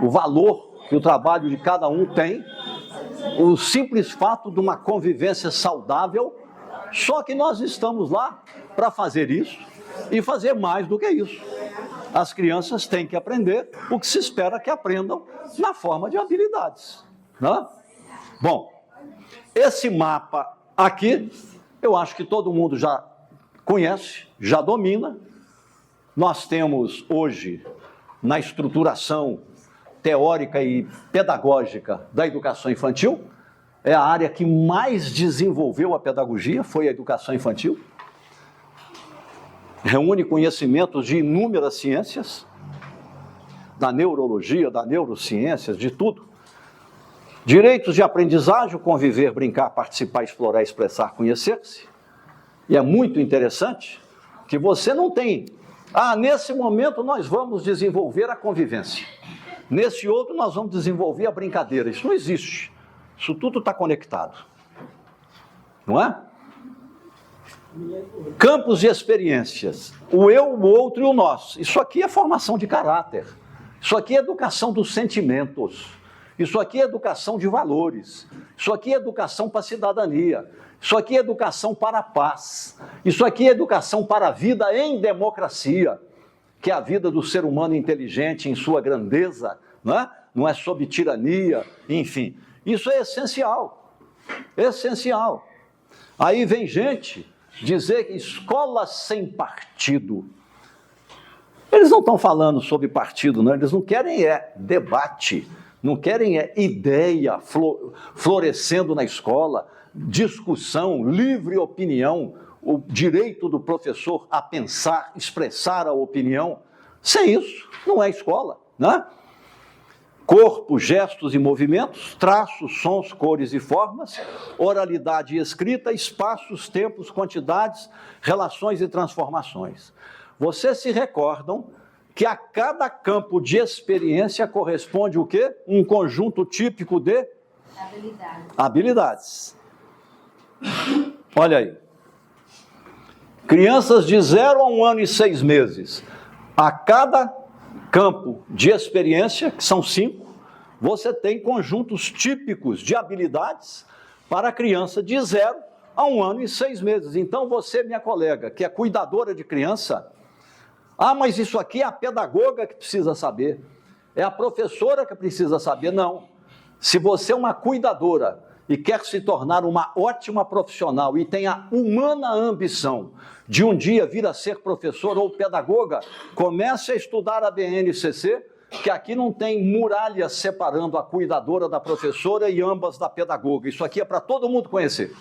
O valor que o trabalho de cada um tem, o simples fato de uma convivência saudável, só que nós estamos lá para fazer isso e fazer mais do que isso. As crianças têm que aprender o que se espera que aprendam na forma de habilidades. Né? Bom, esse mapa aqui, eu acho que todo mundo já conhece, já domina. Nós temos hoje, na estruturação teórica e pedagógica da educação infantil, é a área que mais desenvolveu a pedagogia, foi a educação infantil. Reúne conhecimentos de inúmeras ciências, da neurologia, da neurociências, de tudo. Direitos de aprendizagem, conviver, brincar, participar, explorar, expressar, conhecer-se. E é muito interessante que você não tem... nesse momento nós vamos desenvolver a convivência. Nesse outro nós vamos desenvolver a brincadeira. Isso não existe. Isso tudo está conectado. Não é? Campos de experiências. O eu, o outro e o nós. Isso aqui é formação de caráter. Isso aqui é educação dos sentimentos. Isso aqui é educação de valores. Isso aqui é educação para a cidadania. Isso aqui é educação para a paz. Isso aqui é educação para a vida em democracia, que é a vida do ser humano inteligente em sua grandeza, não é? Não é sob tirania, enfim. Isso é essencial. Essencial. Aí vem gente dizer que escola sem partido. Eles não estão falando sobre partido, não. Eles não querem debate, não querem ideia florescendo na escola, discussão, livre opinião, o direito do professor a pensar, expressar a opinião. Sem isso, não é escola, né? Corpo, gestos e movimentos, traços, sons, cores e formas, oralidade e escrita, espaços, tempos, quantidades, relações e transformações. Vocês se recordam que a cada campo de experiência corresponde o quê? Um conjunto típico de habilidades. Olha aí. Crianças de 0 a 1 ano e 6 meses. A cada campo de experiência, que são 5, você tem conjuntos típicos de habilidades para a criança de 0 a 1 ano e 6 meses. Então você, minha colega, que é cuidadora de criança, mas isso aqui é a pedagoga que precisa saber, é a professora que precisa saber. Não. Se você é uma cuidadora e quer se tornar uma ótima profissional e tem a humana ambição de um dia vir a ser professor ou pedagoga, comece a estudar a BNCC, que aqui não tem muralhas separando a cuidadora da professora e ambas da pedagoga. Isso aqui é para todo mundo conhecer.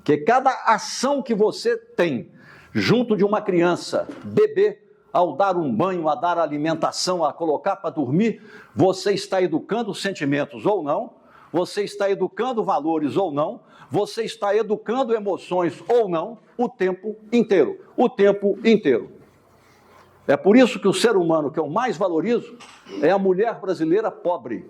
Que cada ação que você tem junto de uma criança, bebê, ao dar um banho, a dar alimentação, a colocar para dormir, você está educando sentimentos ou não, você está educando valores ou não, você está educando emoções ou não, o tempo inteiro. O tempo inteiro. É por isso que o ser humano que eu mais valorizo é a mulher brasileira pobre,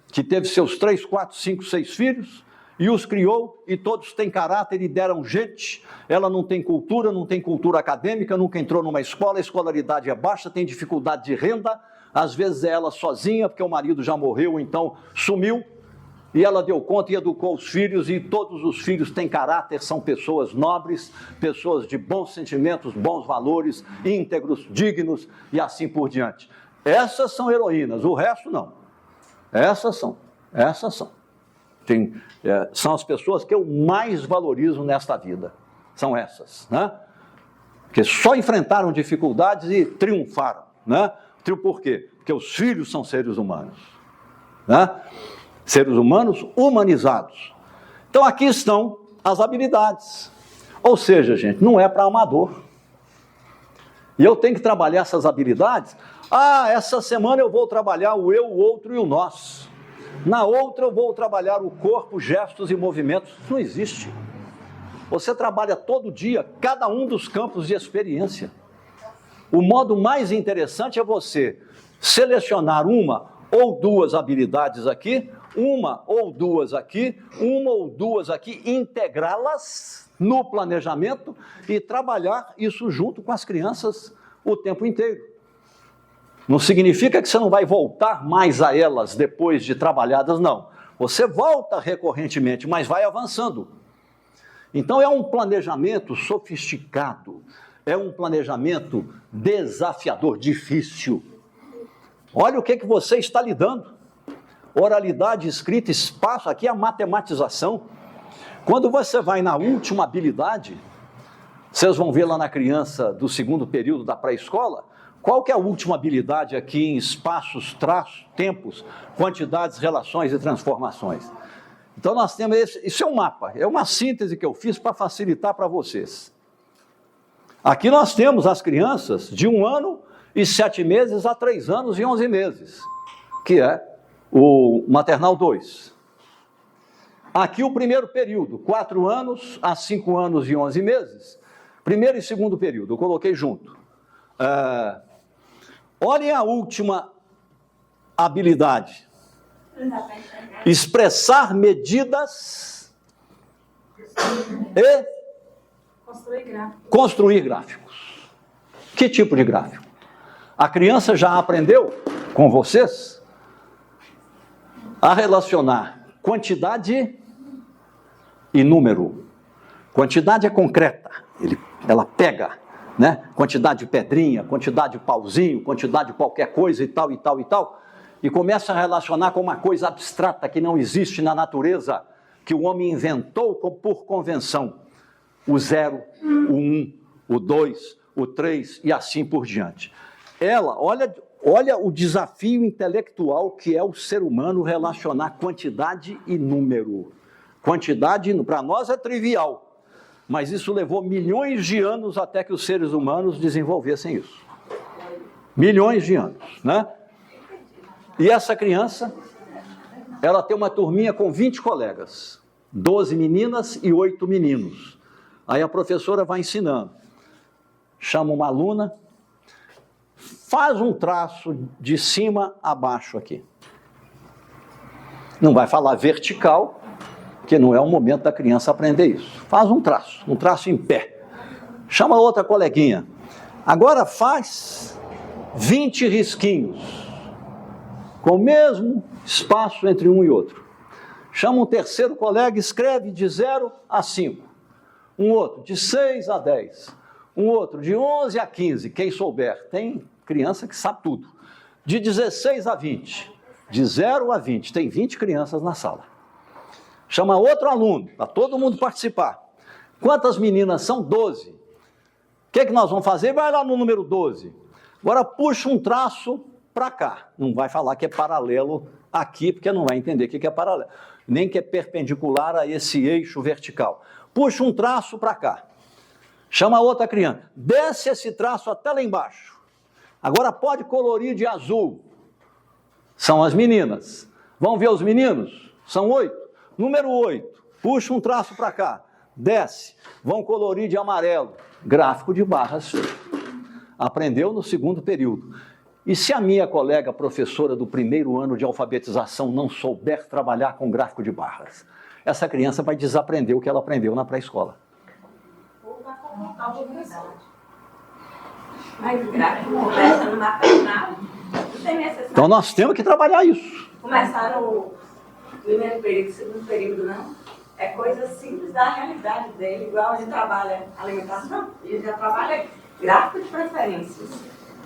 que teve seus 3, 4, 5, 6 filhos e os criou, e todos têm caráter e deram gente. Ela não tem cultura acadêmica, nunca entrou numa escola, a escolaridade é baixa, tem dificuldade de renda, às vezes é ela sozinha, porque o marido já morreu, então sumiu, e ela deu conta e educou os filhos, e todos os filhos têm caráter, são pessoas nobres, pessoas de bons sentimentos, bons valores, íntegros, dignos, e assim por diante. Essas são heroínas, o resto não. Essas são. São as pessoas que eu mais valorizo nesta vida. São essas, né? Que só enfrentaram dificuldades e triunfaram, né? Por quê? Porque os filhos são seres humanos, né? Seres humanos humanizados. Então aqui estão as habilidades. Ou seja, gente, não é para amador. E eu tenho que trabalhar essas habilidades. Essa semana eu vou trabalhar o eu, o outro e o nós. Na outra eu vou trabalhar o corpo, gestos e movimentos. Isso não existe. Você trabalha todo dia cada um dos campos de experiência. O modo mais interessante é você selecionar uma ou duas habilidades aqui, uma ou duas aqui, integrá-las no planejamento e trabalhar isso junto com as crianças o tempo inteiro. Não significa que você não vai voltar mais a elas depois de trabalhadas, não. Você volta recorrentemente, mas vai avançando. Então é um planejamento sofisticado, é um planejamento desafiador, difícil. Olha o que você está lidando. Oralidade, escrita, espaço, aqui é a matematização. Quando você vai na última habilidade, vocês vão ver lá na criança do segundo período da pré-escola, qual que é a última habilidade aqui em espaços, traços, tempos, quantidades, relações e transformações. Então nós temos isso é um mapa, é uma síntese que eu fiz para facilitar para vocês. Aqui nós temos as crianças de 1 ano e 7 meses a 3 anos e 11 meses, que é o maternal 2. Aqui o primeiro período, 4 anos a 5 anos e 11 meses, primeiro e segundo período, eu coloquei junto. Olhem a última habilidade. Expressar medidas e construir gráficos. Que tipo de gráfico? A criança já aprendeu com vocês a relacionar quantidade e número. Quantidade é concreta, ela pega, né? Quantidade de pedrinha, quantidade de pauzinho, quantidade de qualquer coisa e tal, e começa a relacionar com uma coisa abstrata que não existe na natureza, que o homem inventou por convenção. O 0, o 1, o 2, o 3 e assim por diante. Olha o desafio intelectual que é o ser humano relacionar quantidade e número. Quantidade, para nós é trivial, mas isso levou milhões de anos até que os seres humanos desenvolvessem isso. Milhões de anos, né? E essa criança, ela tem uma turminha com 20 colegas, 12 meninas e 8 meninos. Aí a professora vai ensinando, chama uma aluna, faz um traço de cima a baixo aqui. Não vai falar vertical, porque não é o momento da criança aprender isso. Faz um traço em pé. Chama outra coleguinha. Agora faz 20 risquinhos, com o mesmo espaço entre um e outro. Chama um terceiro colega, escreve de 0 a 5. Um outro de 6 a 10. Um outro de 11 a 15, quem souber. Tem criança que sabe tudo. De 16 a 20. De 0 a 20. Tem 20 crianças na sala. Chama outro aluno, para todo mundo participar. Quantas meninas são? 12. O que nós vamos fazer? Vai lá no número 12. Agora puxa um traço para cá. Não vai falar que é paralelo aqui, porque não vai entender o que é paralelo. Nem que é perpendicular a esse eixo vertical. Puxa um traço para cá. Chama outra criança. Desce esse traço até lá embaixo. Agora pode colorir de azul. São as meninas. Vamos ver os meninos? São 8. Número 8. Puxa um traço para cá. Desce. Vão colorir de amarelo. Gráfico de barras. Aprendeu no segundo período. E se a minha colega professora do primeiro ano de alfabetização não souber trabalhar com gráfico de barras? Essa criança vai desaprender o que ela aprendeu na pré-escola. Mas gráfico conversa não dá para nada. Não tem necessidade. Então nós temos que trabalhar isso. Começar no primeiro período, segundo período, não. É coisa simples da realidade dele, igual a gente trabalha alimentação, ele já trabalha gráfico de preferências.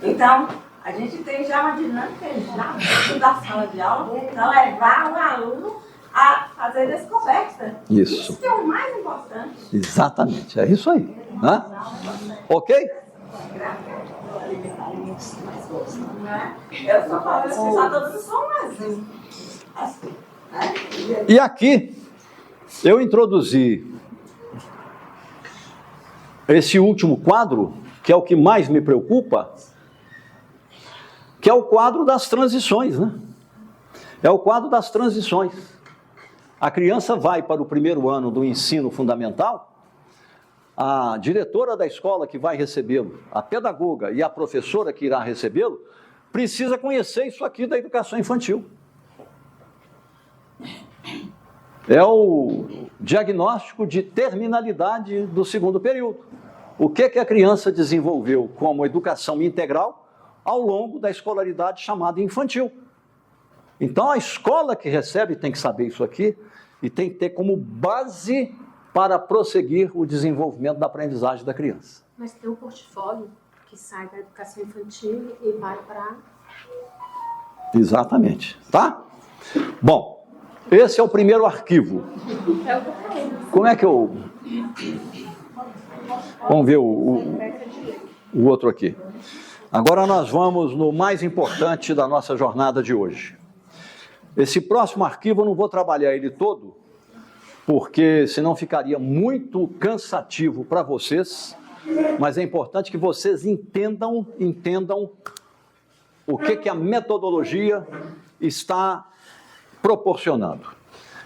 Então, a gente tem já uma dinâmica já da sala de aula para levar o aluno a fazer descoberta. Isso que é o mais importante. Exatamente, é isso aí. Né? Ok? Eu só falo assim, só estou dando só um exemplo. Assim, né? E aqui, eu introduzi esse último quadro, que é o que mais me preocupa, que é o quadro das transições, né? É o quadro das transições. A criança vai para o primeiro ano do ensino fundamental, a diretora da escola que vai recebê-lo, a pedagoga e a professora que irá recebê-lo, precisa conhecer isso aqui da educação infantil. É o diagnóstico de terminalidade do segundo período. O que a criança desenvolveu como educação integral ao longo da escolaridade chamada infantil. Então, a escola que recebe tem que saber isso aqui e tem que ter como base para prosseguir o desenvolvimento da aprendizagem da criança. Mas tem um portfólio que sai da educação infantil e vai para... Exatamente, tá? Bom, esse é o primeiro arquivo. Como é que eu... Vamos ver o outro aqui. Agora nós vamos no mais importante da nossa jornada de hoje. Esse próximo arquivo eu não vou trabalhar ele todo, porque senão ficaria muito cansativo para vocês, mas é importante que vocês entendam o que a metodologia está proporcionando.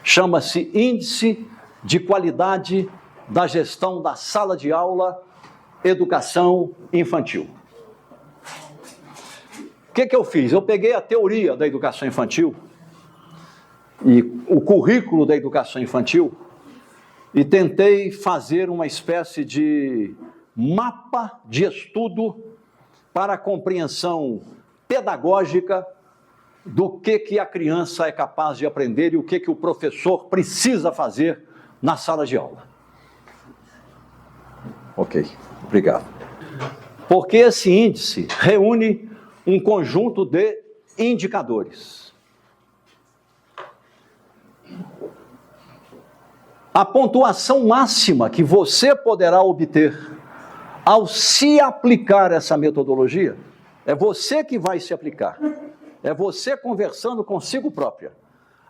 Chama-se Índice de Qualidade da Gestão da Sala de Aula, Educação Infantil. O que eu fiz? Eu peguei a teoria da educação infantil e o currículo da educação infantil e tentei fazer uma espécie de mapa de estudo para a compreensão pedagógica do que a criança é capaz de aprender e o que o professor precisa fazer na sala de aula. Ok, obrigado. Porque esse índice reúne um conjunto de indicadores. A pontuação máxima que você poderá obter ao se aplicar essa metodologia, é você que vai se aplicar. É você conversando consigo própria.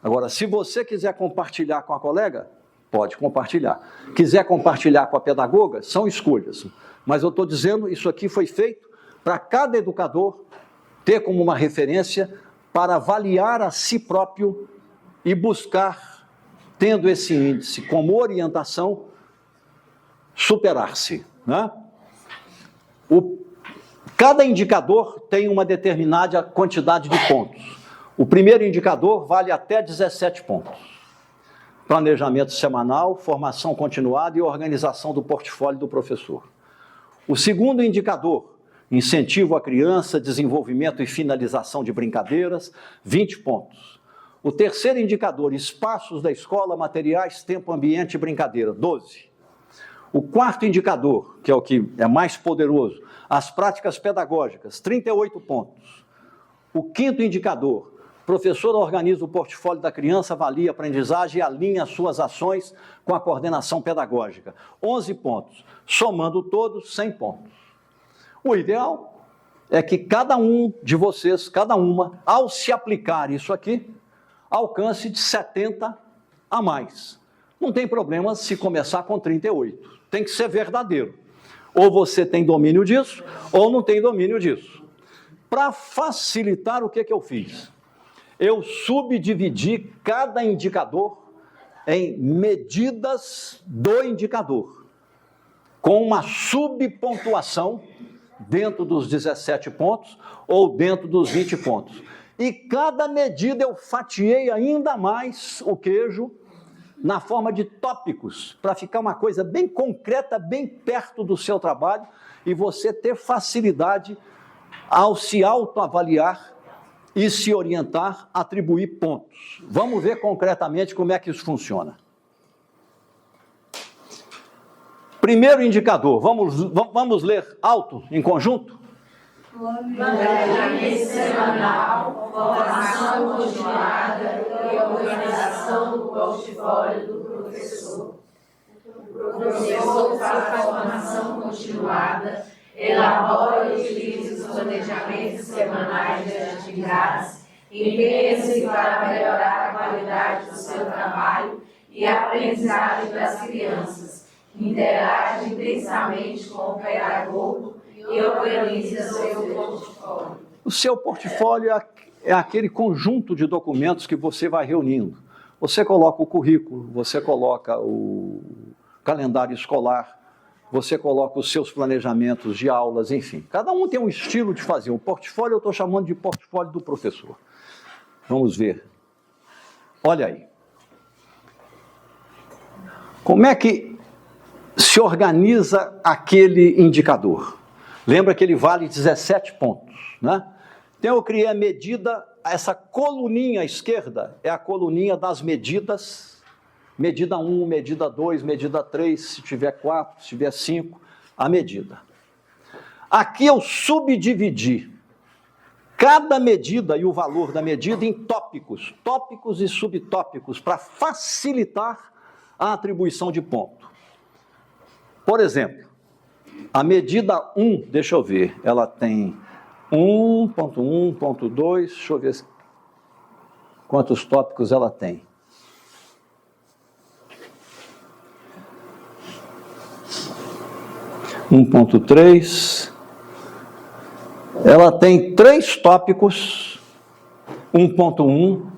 Agora, se você quiser compartilhar com a colega, pode compartilhar. Quiser compartilhar com a pedagoga, são escolhas. Mas eu estou dizendo, isso aqui foi feito para cada educador ter como uma referência para avaliar a si próprio e buscar, tendo esse índice como orientação, superar-se, né? Cada indicador tem uma determinada quantidade de pontos. O primeiro indicador vale até 17 pontos. planejamento semanal, formação continuada e organização do portfólio do professor. O segundo indicador, incentivo à criança, desenvolvimento e finalização de brincadeiras, 20 pontos. O terceiro indicador, espaços da escola, materiais, tempo, ambiente e brincadeira, 12. O quarto indicador, que é o que é mais poderoso, as práticas pedagógicas, 38 pontos. O quinto indicador, professor organiza o portfólio da criança, avalia a aprendizagem e alinha as suas ações com a coordenação pedagógica, 11 pontos. Somando todos, 100 pontos. O ideal é que cada um de vocês, cada uma, ao se aplicar isso aqui, alcance de 70 a mais. Não tem problema se começar com 38. Tem que ser verdadeiro. Ou você tem domínio disso, ou não tem domínio disso. Para facilitar, o que eu fiz? Eu subdividi cada indicador em medidas do indicador, com uma subpontuação dentro dos 17 pontos ou dentro dos 20 pontos. E cada medida eu fatiei ainda mais o queijo na forma de tópicos, para ficar uma coisa bem concreta, bem perto do seu trabalho, e você ter facilidade ao se autoavaliar e se orientar, atribuir pontos. Vamos ver concretamente como é que isso funciona. Primeiro indicador, vamos ler alto, em conjunto? Planejamento semanal, formação continuada e organização do portfólio do professor. O professor faz formação continuada, elabora e utiliza os planejamentos semanais de atividades, empenha-se para melhorar a qualidade do seu trabalho e a aprendizagem das crianças, interage intensamente com o pedagogo e organiza seu portfólio. O seu portfólio é aquele conjunto de documentos que você vai reunindo. Você coloca o currículo, você coloca o calendário escolar, você coloca os seus planejamentos de aulas, enfim. Cada um tem um estilo de fazer. O portfólio eu estou chamando de portfólio do professor. Vamos ver. Olha aí. Como é que se organiza aquele indicador? Lembra que ele vale 17 pontos, né? Então eu criei a medida, essa coluninha à esquerda é a coluninha das medidas, medida 1, medida 2, medida 3, se tiver 4, se tiver 5, a medida. Aqui eu subdividi cada medida e o valor da medida em tópicos, tópicos e subtópicos, para facilitar a atribuição de ponto. Por exemplo, a medida 1, deixa eu ver, ela tem 1.1.2, deixa eu ver quantos tópicos ela tem. Ela tem 3 tópicos, 1.1,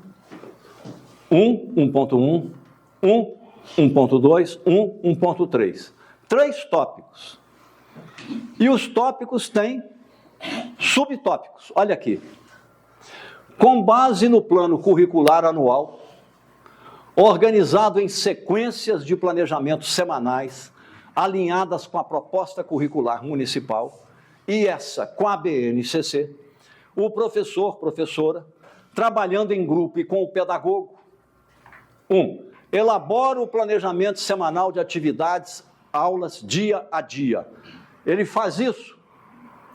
1.1, 1.2, 1.3. 3 tópicos. E os tópicos têm subtópicos. Olha aqui. Com base no plano curricular anual, organizado em sequências de planejamento semanais, alinhadas com a proposta curricular municipal, e essa com a BNCC, o professor, professora, trabalhando em grupo e com o pedagogo, 1. Elabora o planejamento semanal de atividades, aulas, dia a dia. Ele faz isso,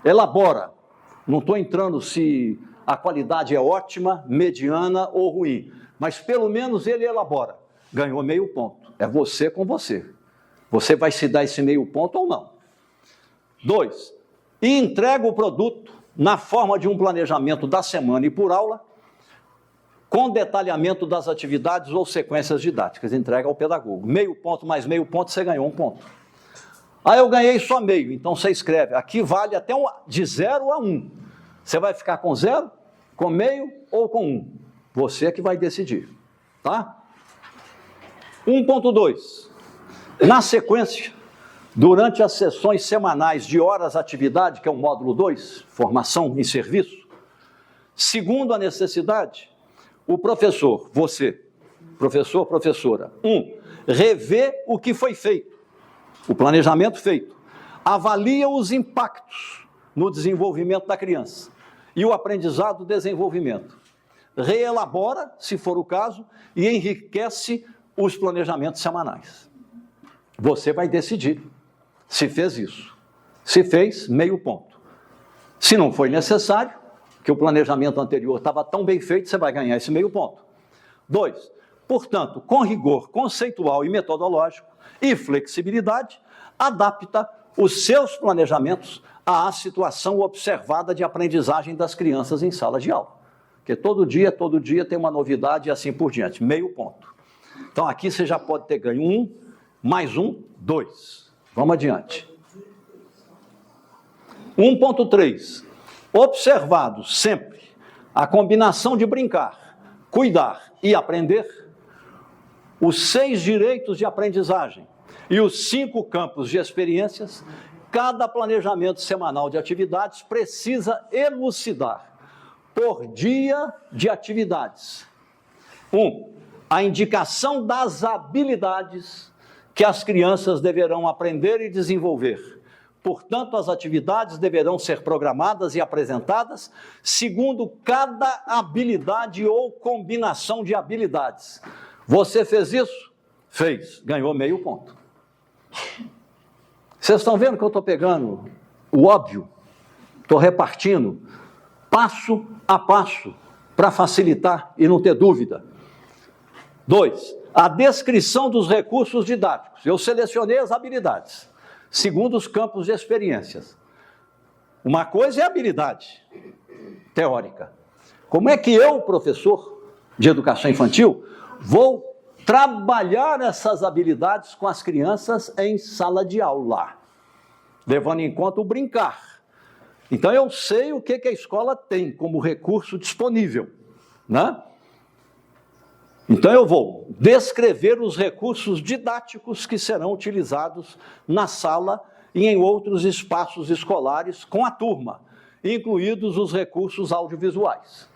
elabora. Não estou entrando se a qualidade é ótima, mediana ou ruim, mas pelo menos ele elabora. Ganhou meio ponto. É você com você. Você vai se dar esse meio ponto ou não. 2. E entrega o produto na forma de um planejamento da semana e por aula, com detalhamento das atividades ou sequências didáticas. Entrega ao pedagogo. Meio ponto mais meio ponto, você ganhou 1 ponto. Ah, eu ganhei só meio, então você escreve. Aqui vale até de 0 a 1. Você vai ficar com 0, com meio ou com 1. Você é que vai decidir. Tá? 1.2. Na sequência, durante as sessões semanais de horas atividade, que é o módulo 2, formação em serviço, segundo a necessidade, o professor, você, professor, professora. Rever o que foi feito, o planejamento feito. Avalia os impactos no desenvolvimento da criança e o aprendizado do desenvolvimento. Reelabora, se for o caso, e enriquece os planejamentos semanais. Você vai decidir se fez isso. Se fez, meio ponto. Se não foi necessário, que o planejamento anterior estava tão bem feito, você vai ganhar esse meio ponto. 2. Portanto, com rigor conceitual e metodológico e flexibilidade, adapta os seus planejamentos à situação observada de aprendizagem das crianças em sala de aula. Porque todo dia tem uma novidade e assim por diante. Meio ponto. Então, aqui você já pode ter ganho 1, mais 1, 2. Vamos adiante. 1.3. Observado sempre a combinação de brincar, cuidar e aprender, os 6 direitos de aprendizagem e os 5 campos de experiências, cada planejamento semanal de atividades precisa elucidar, por dia de atividades, 1. A indicação das habilidades que as crianças deverão aprender e desenvolver. Portanto, as atividades deverão ser programadas e apresentadas segundo cada habilidade ou combinação de habilidades. Você fez isso? Fez. Ganhou meio ponto. Vocês estão vendo que eu estou pegando o óbvio? Estou repartindo passo a passo para facilitar e não ter dúvida. 2. A descrição dos recursos didáticos. Eu selecionei as habilidades, segundo os campos de experiências. Uma coisa é a habilidade teórica. Como é que eu, professor de educação infantil, vou trabalhar essas habilidades com as crianças em sala de aula, levando em conta o brincar? Então, eu sei o que a escola tem como recurso disponível, né? Então, eu vou descrever os recursos didáticos que serão utilizados na sala e em outros espaços escolares com a turma, incluídos os recursos audiovisuais.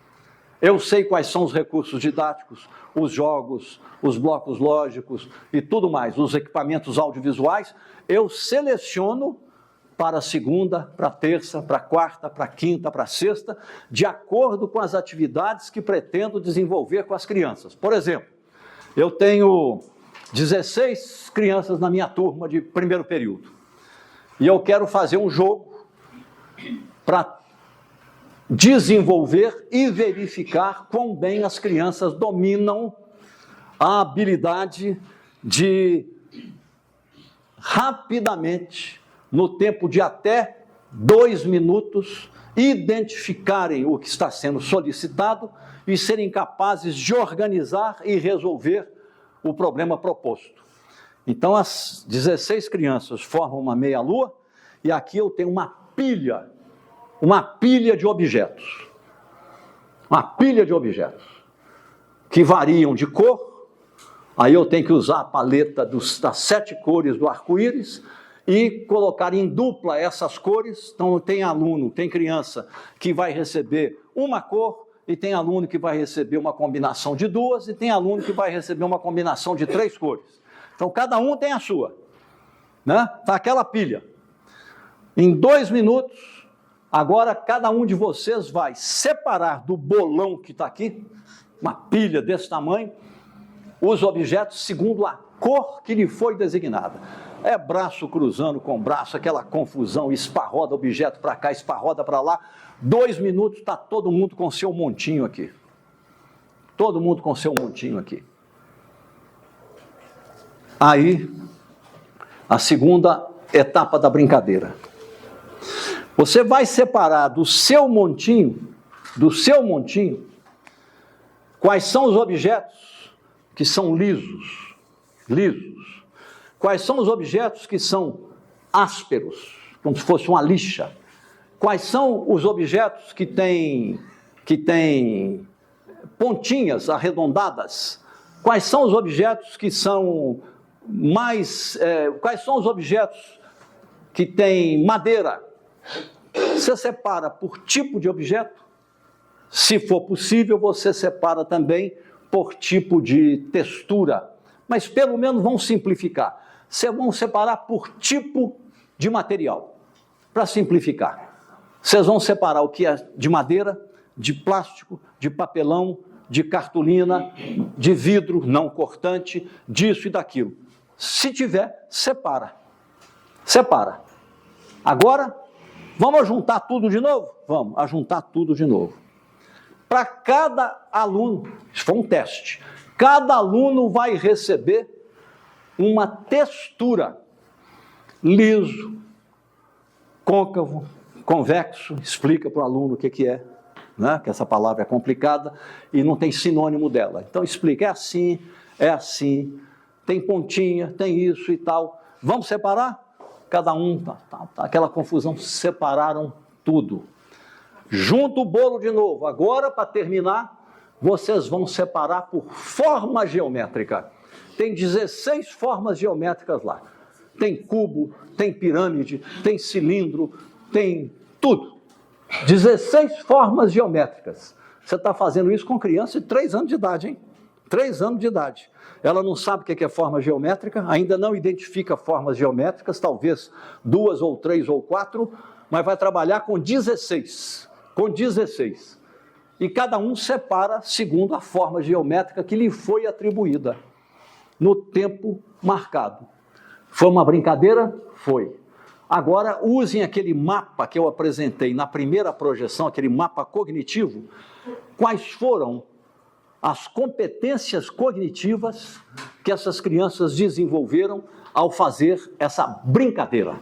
Eu sei quais são os recursos didáticos, os jogos, os blocos lógicos e tudo mais, os equipamentos audiovisuais. Eu seleciono para a segunda, para a terça, para a quarta, para a quinta, para a sexta, de acordo com as atividades que pretendo desenvolver com as crianças. Por exemplo, eu tenho 16 crianças na minha turma de primeiro período, e eu quero fazer um jogo para desenvolver e verificar quão bem as crianças dominam a habilidade de rapidamente, no tempo de até 2 minutos, identificarem o que está sendo solicitado e serem capazes de organizar e resolver o problema proposto. Então, as 16 crianças formam uma meia-lua, e aqui eu tenho uma pilha de objetos. Uma pilha de objetos que variam de cor. Aí eu tenho que usar a paleta das 7 cores do arco-íris e colocar em dupla essas cores. Então, tem criança que vai receber uma cor, e tem aluno que vai receber uma combinação de 2, e tem aluno que vai receber uma combinação de 3 cores. Então, cada um tem a sua, né? Tá aquela pilha. Em 2 minutos, agora cada um de vocês vai separar do bolão que está aqui, uma pilha desse tamanho, os objetos segundo a cor que lhe foi designada. É braço cruzando com braço, aquela confusão, esparroda objeto para cá, esparroda para lá. 2 minutos, está todo mundo com seu montinho aqui. Todo mundo com seu montinho aqui. Aí, a segunda etapa da brincadeira. Você vai separar do seu montinho, quais são os objetos que são lisos. Quais são os objetos que são ásperos, como se fosse uma lixa? Quais são os objetos que têm pontinhas arredondadas? Quais são os objetos que são quais são os objetos que têm madeira? Você separa por tipo de objeto. Se for possível, você separa também por tipo de textura, mas pelo menos vão simplificar. Vocês vão separar por tipo de material, para simplificar. Vocês vão separar o que é de madeira, de plástico, de papelão, de cartolina, de vidro não cortante, disso e daquilo. Se tiver, separa. Separa. Agora, vamos juntar tudo de novo? Vamos, juntar tudo de novo. Para cada aluno, isso foi um teste, cada aluno vai receber uma textura, liso, côncavo, convexo, explica para o aluno o que é, né? Que essa palavra é complicada e não tem sinônimo dela. Então explica, é assim, tem pontinha, tem isso e tal. Vamos separar? Cada um, aquela confusão, separaram tudo. Junta o bolo de novo. Agora, para terminar, vocês vão separar por forma geométrica. Tem 16 formas geométricas lá. Tem cubo, tem pirâmide, tem cilindro, tem tudo. 16 formas geométricas. Você está fazendo isso com criança de 3 anos de idade, hein? 3 anos de idade. Ela não sabe o que é forma geométrica, ainda não identifica formas geométricas, talvez 2 ou 3 ou 4, mas vai trabalhar com 16. Com 16. E cada um separa segundo a forma geométrica que lhe foi atribuída, no tempo marcado. Foi uma brincadeira? Foi. Agora, usem aquele mapa que eu apresentei na primeira projeção, aquele mapa cognitivo. Quais foram as competências cognitivas que essas crianças desenvolveram ao fazer essa brincadeira?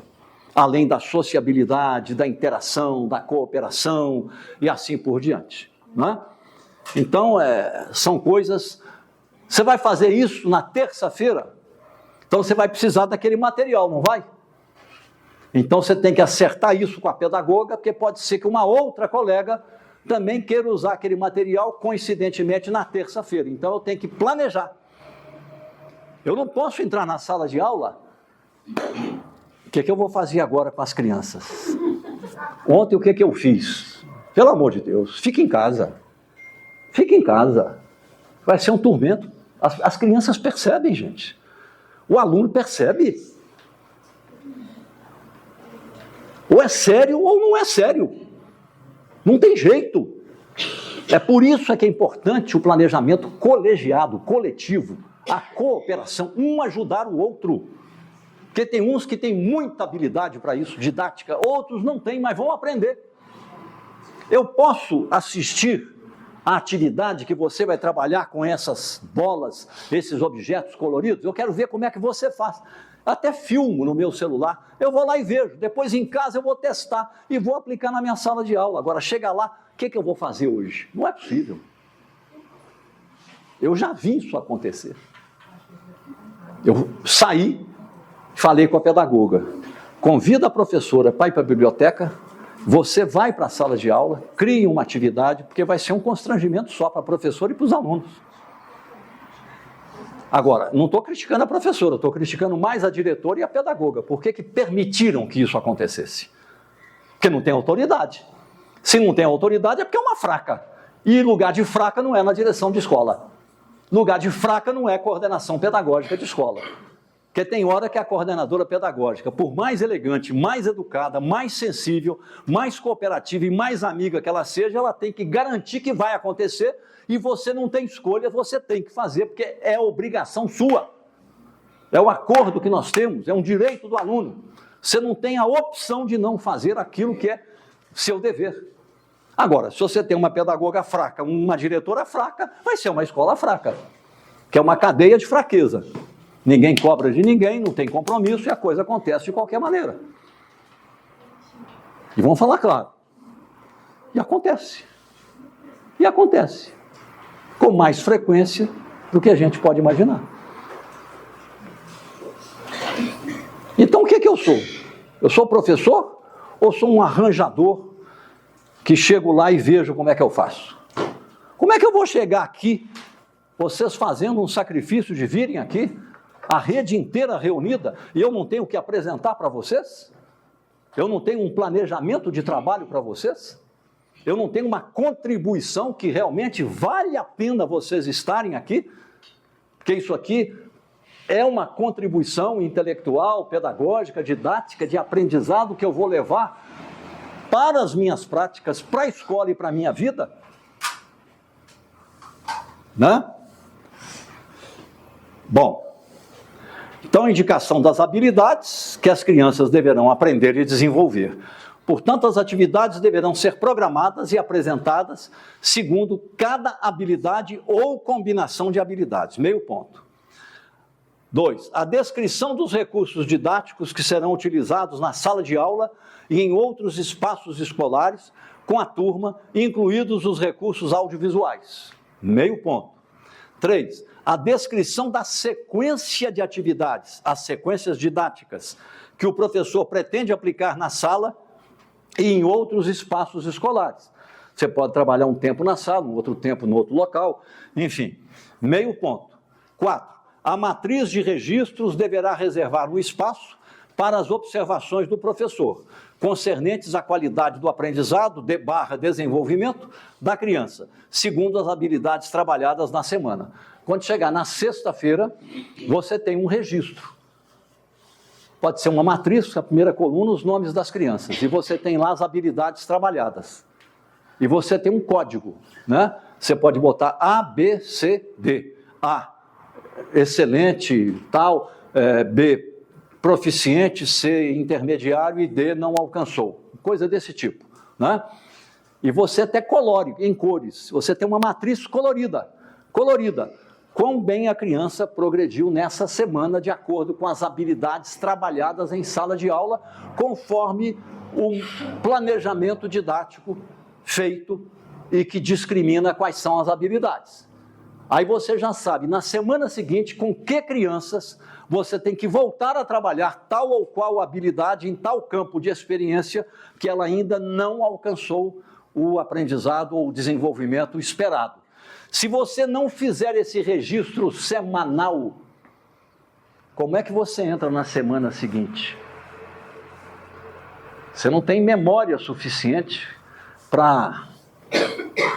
Além da sociabilidade, da interação, da cooperação e assim por diante, né? Então, são coisas... Você vai fazer isso na terça-feira, então você vai precisar daquele material, não vai? Então você tem que acertar isso com a pedagoga, porque pode ser que uma outra colega também queira usar aquele material, coincidentemente, na terça-feira. Então eu tenho que planejar. Eu não posso entrar na sala de aula... O que eu vou fazer agora com as crianças? Ontem o que eu fiz? Pelo amor de Deus, fique em casa. Fique em casa. Vai ser um tormento. As crianças percebem, gente. O aluno percebe. Ou é sério ou não é sério. Não tem jeito. É por isso que é importante o planejamento colegiado, coletivo, a cooperação, um ajudar o outro. Porque tem uns que têm muita habilidade para isso, didática, outros não têm, mas vão aprender. Eu posso assistir à atividade que você vai trabalhar com essas bolas, esses objetos coloridos? Eu quero ver como é que você faz. Até filmo no meu celular, eu vou lá e vejo. Depois em casa eu vou testar e vou aplicar na minha sala de aula. Agora, chega lá, o que eu vou fazer hoje? Não é possível. Eu já vi isso acontecer. Eu saí, falei com a pedagoga, convida a professora para ir para a biblioteca, você vai para a sala de aula, crie uma atividade, porque vai ser um constrangimento só para a professora e para os alunos. Agora, não estou criticando a professora, estou criticando mais a diretora e a pedagoga. Por que permitiram que isso acontecesse? Porque não tem autoridade. Se não tem autoridade é porque é uma fraca. E lugar de fraca não é na direção de escola. Lugar de fraca não é coordenação pedagógica de escola. Porque tem hora que a coordenadora pedagógica, por mais elegante, mais educada, mais sensível, mais cooperativa e mais amiga que ela seja, ela tem que garantir que vai acontecer e você não tem escolha, você tem que fazer, porque é obrigação sua. É o acordo que nós temos, é um direito do aluno. Você não tem a opção de não fazer aquilo que é seu dever. Agora, se você tem uma pedagoga fraca, uma diretora fraca, vai ser uma escola fraca, que é uma cadeia de fraqueza. Ninguém cobra de ninguém, não tem compromisso e a coisa acontece de qualquer maneira. E vamos falar claro. E acontece. E acontece. Com mais frequência do que a gente pode imaginar. Então o que eu sou? Eu sou professor ou sou um arranjador que chego lá e vejo como é que eu faço? Como é que eu vou chegar aqui, vocês fazendo um sacrifício de virem aqui, a rede inteira reunida, e eu não tenho o que apresentar para vocês? Eu não tenho um planejamento de trabalho para vocês? Eu não tenho uma contribuição que realmente vale a pena vocês estarem aqui? Porque isso aqui é uma contribuição intelectual, pedagógica, didática, de aprendizado que eu vou levar para as minhas práticas, para a escola e para a minha vida? Né? Bom, então a indicação das habilidades que as crianças deverão aprender e desenvolver. Portanto, as atividades deverão ser programadas e apresentadas segundo cada habilidade ou combinação de habilidades. Meio ponto. 2. A descrição dos recursos didáticos que serão utilizados na sala de aula e em outros espaços escolares com a turma, incluídos os recursos audiovisuais. Meio ponto. 3. A descrição da sequência de atividades, as sequências didáticas, que o professor pretende aplicar na sala e em outros espaços escolares. Você pode trabalhar um tempo na sala, um outro tempo no outro local, enfim. Meio ponto. 4. A matriz de registros deverá reservar um espaço para as observações do professor, concernentes à qualidade do aprendizado desenvolvimento da criança, segundo as habilidades trabalhadas na semana. Quando chegar na sexta-feira, você tem um registro. Pode ser uma matriz, a primeira coluna, os nomes das crianças, e você tem lá as habilidades trabalhadas. E você tem um código, né? Você pode botar A, B, C, D. A, excelente, tal, B, proficiente, C, intermediário e D, não alcançou. Coisa desse tipo, né? E você até colore em cores, você tem uma matriz colorida. Quão bem a criança progrediu nessa semana de acordo com as habilidades trabalhadas em sala de aula, conforme o planejamento didático feito e que discrimina quais são as habilidades. Aí você já sabe, na semana seguinte, com que crianças você tem que voltar a trabalhar tal ou qual habilidade em tal campo de experiência que ela ainda não alcançou o aprendizado ou o desenvolvimento esperado. Se você não fizer esse registro semanal, como é que você entra na semana seguinte? Você não tem memória suficiente para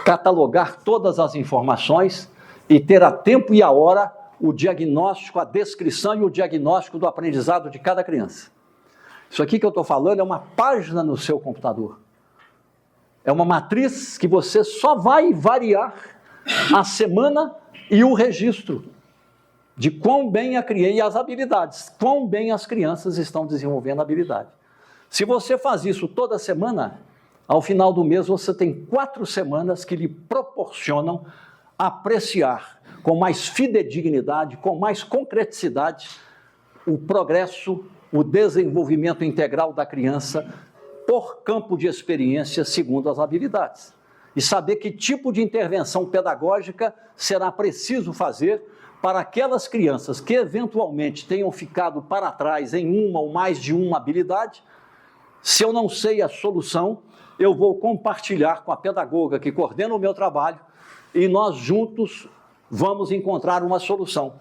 catalogar todas as informações e ter a tempo e a hora o diagnóstico, a descrição e o diagnóstico do aprendizado de cada criança. Isso aqui que eu estou falando é uma página no seu computador. É uma matriz que você só vai variar a semana e o registro de quão bem a criança e as habilidades, quão bem as crianças estão desenvolvendo a habilidade. Se você faz isso toda semana, ao final do mês você tem 4 semanas que lhe proporcionam apreciar com mais fidedignidade, com mais concreticidade, o progresso, o desenvolvimento integral da criança por campo de experiência segundo as habilidades. E saber que tipo de intervenção pedagógica será preciso fazer para aquelas crianças que eventualmente tenham ficado para trás em uma ou mais de uma habilidade. Se eu não sei a solução, eu vou compartilhar com a pedagoga que coordena o meu trabalho e nós juntos vamos encontrar uma solução.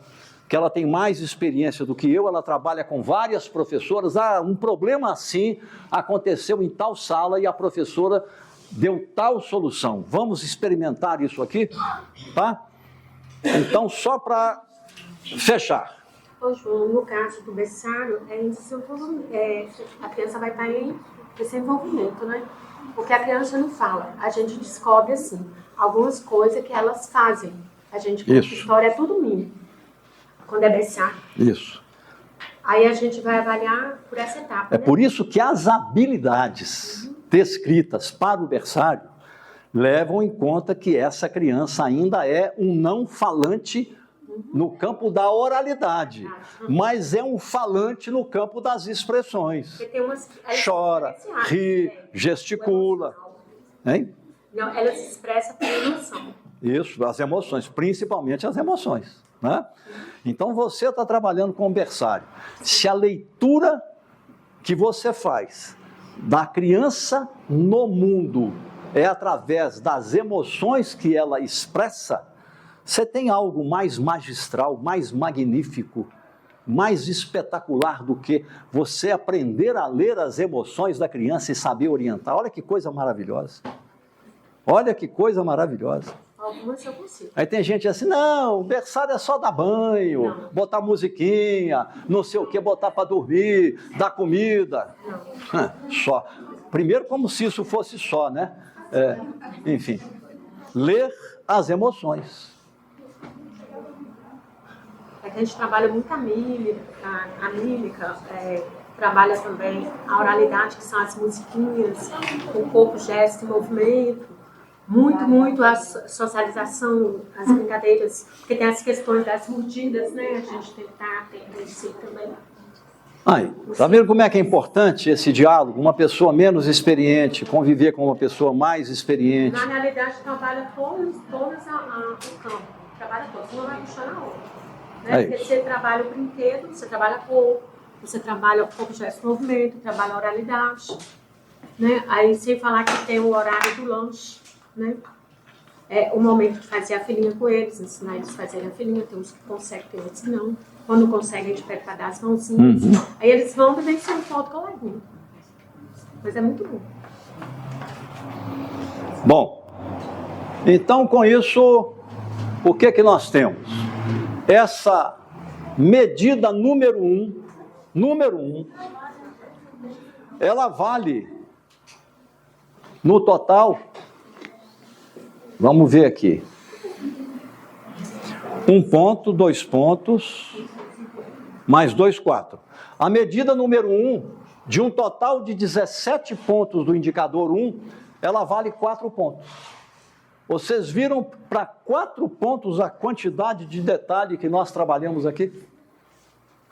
Que ela tem mais experiência do que eu, ela trabalha com várias professoras. Um problema assim aconteceu em tal sala e a professora deu tal solução. Vamos experimentar isso aqui, tá? Então, só para fechar. Ô, João, no caso do berçário, a criança vai estar em desenvolvimento, né? Porque a criança não fala. A gente descobre, assim, algumas coisas que elas fazem. A gente conta história, é tudo mínimo. Quando é berçário. Isso. Aí a gente vai avaliar por essa etapa, É, né? Por isso que as habilidades descritas para o berçário levam em conta que essa criança ainda é um não falante no campo da oralidade, mas é um falante no campo das expressões. Chora, ri, gesticula. Hein? Não, ela se expressa por emoção. Isso, as emoções, principalmente as emoções, né? Então você está trabalhando com o berçário. Se a leitura que você faz da criança no mundo é através das emoções que ela expressa, você tem algo mais magistral, mais magnífico, mais espetacular do que você aprender a ler as emoções da criança e saber orientar. Olha que coisa maravilhosa. Olha que coisa maravilhosa. Algumas eu consigo. Aí tem gente assim, não, o berçário é só dar banho, Não. botar musiquinha, não sei o que, botar para dormir, dar comida. Não. Só. Primeiro, como se isso fosse só, né? Enfim, ler as emoções. É que a gente trabalha muito a mímica, trabalha também a oralidade, que são as musiquinhas, o corpo, gesto e movimento. Muito a socialização, as brincadeiras, porque tem as questões das mordidas, né? A gente tentar atender isso também. Aí, tá vendo como é que é importante esse diálogo? Uma pessoa menos experiente conviver com uma pessoa mais experiente. Na realidade, trabalha todos o campo, trabalha todos, não vai puxar na outra. Né? Porque você trabalha o brinquedo, você trabalha corpo, você trabalha o corpo, gesto, movimento, trabalha a oralidade. Né? Aí, sem falar que tem o horário do lanche. Né? O momento de fazer a filhinha com eles, ensinar eles a fazerem a filhinha, tem uns que conseguem, tem outros que não. Quando conseguem, a gente pede para dar as mãozinhas. Aí eles vão vivenciando foto com a coleguinha. Mas é muito bom. Bom, então com isso, o que nós temos? Essa medida número um, ela vale no total. Vamos ver aqui. 1 ponto, 2 pontos, mais 2, 4. A medida número 1, de um total de 17 pontos do indicador 1, ela vale 4 pontos. Vocês viram para 4 pontos a quantidade de detalhe que nós trabalhamos aqui?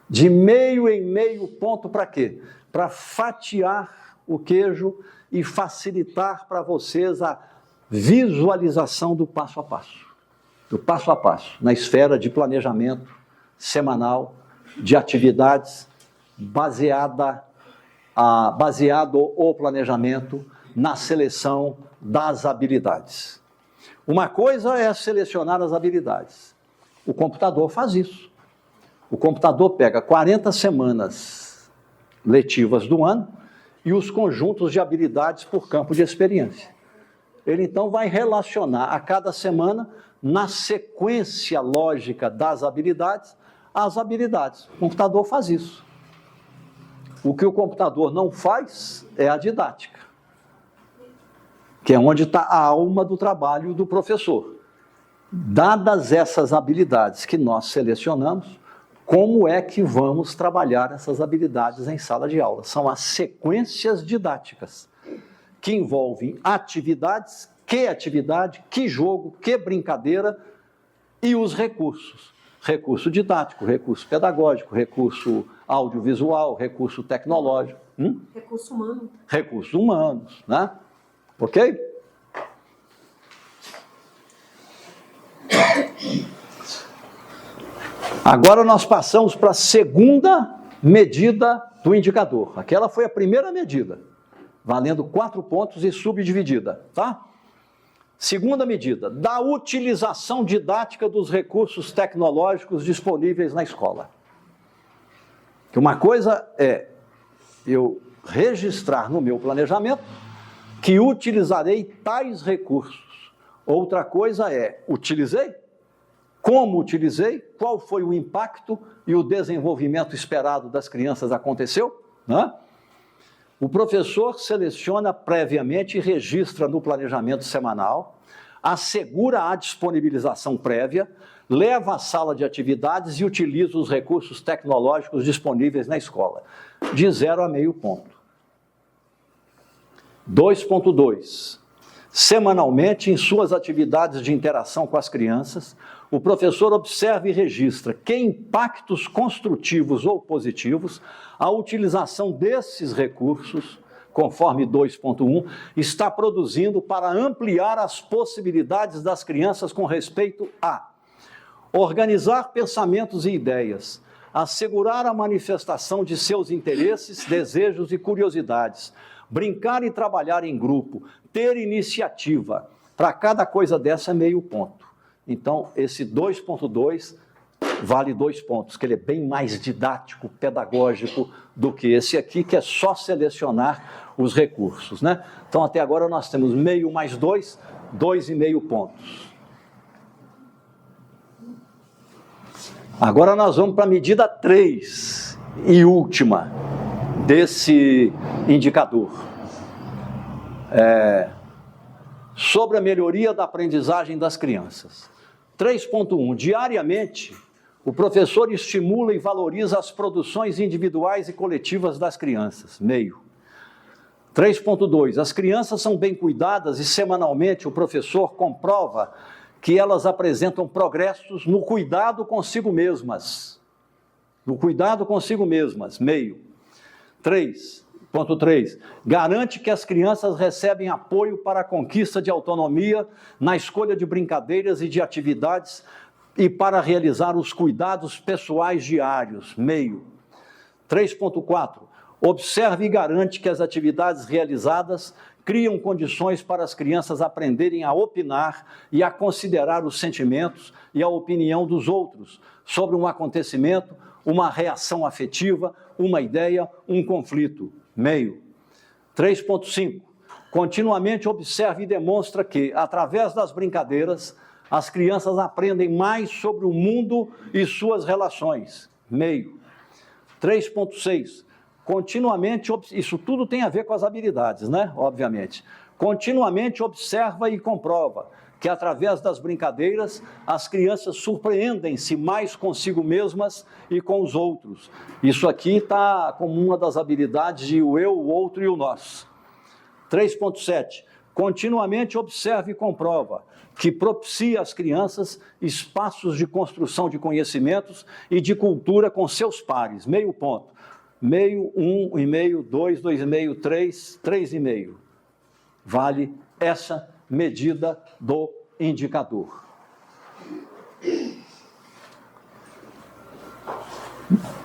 De meio em meio ponto para quê? Para fatiar o queijo e facilitar para vocês a visualização do passo a passo, na esfera de planejamento semanal, de atividades baseado o planejamento na seleção das habilidades. Uma coisa é selecionar as habilidades. O computador faz isso. O computador pega 40 semanas letivas do ano e os conjuntos de habilidades por campo de experiência. Ele então vai relacionar a cada semana, na sequência lógica das habilidades, as habilidades. O computador faz isso. O que o computador não faz é a didática, que é onde está a alma do trabalho do professor. Dadas essas habilidades que nós selecionamos, como é que vamos trabalhar essas habilidades em sala de aula? São as sequências didáticas, que envolvem atividades, que jogo, que brincadeira, e os recursos. Recurso didático, recurso pedagógico, recurso audiovisual, recurso tecnológico. Recurso humano. Recursos humanos, né? Ok? Agora nós passamos para a segunda medida do indicador. Aquela foi a primeira medida, valendo 4 pontos e subdividida, tá? Segunda medida, da utilização didática dos recursos tecnológicos disponíveis na escola. Que uma coisa é eu registrar no meu planejamento que utilizarei tais recursos. Outra coisa é, utilizei? Como utilizei? Qual foi o impacto e o desenvolvimento esperado das crianças aconteceu? Né? O professor seleciona previamente e registra no planejamento semanal, assegura a disponibilização prévia, leva à sala de atividades e utiliza os recursos tecnológicos disponíveis na escola, de 0 a meio ponto. 2.2. Semanalmente, em suas atividades de interação com as crianças, o professor observa e registra que impactos construtivos ou positivos a utilização desses recursos, conforme 2.1, está produzindo para ampliar as possibilidades das crianças com respeito a organizar pensamentos e ideias, assegurar a manifestação de seus interesses, desejos e curiosidades, brincar e trabalhar em grupo, ter iniciativa. Para cada coisa dessa é meio ponto. Então, esse 2.2 vale 2 pontos, que ele é bem mais didático, pedagógico do que esse aqui, que é só selecionar os recursos, né? Então, até agora nós temos meio mais 2, 2,5 pontos. Agora nós vamos para a medida 3 e última desse indicador. Sobre a melhoria da aprendizagem das crianças. 3.1. Diariamente, o professor estimula e valoriza as produções individuais e coletivas das crianças. Meio. 3.2. As crianças são bem cuidadas e semanalmente o professor comprova que elas apresentam progressos no cuidado consigo mesmas. No cuidado consigo mesmas. Meio. 3.3. Garante que as crianças recebem apoio para a conquista de autonomia na escolha de brincadeiras e de atividades e para realizar os cuidados pessoais diários. Meio. 3.4. Observe e garante que as atividades realizadas criam condições para as crianças aprenderem a opinar e a considerar os sentimentos e a opinião dos outros sobre um acontecimento, uma reação afetiva, uma ideia, um conflito. Meio. 3.5. Continuamente observe e demonstra que, através das brincadeiras, as crianças aprendem mais sobre o mundo e suas relações. Meio. 3.6. Continuamente, isso tudo tem a ver com as habilidades, né? Obviamente. Continuamente observa e comprova que, através das brincadeiras, as crianças surpreendem-se mais consigo mesmas e com os outros. Isso aqui está como uma das habilidades de o eu, o outro e o nós. 3.7. Continuamente observa e comprova que propicia às crianças espaços de construção de conhecimentos e de cultura com seus pares. Meio ponto. Meio, 1,5, 2, 2,5, 3, 3,5. Vale essa medida do indicador.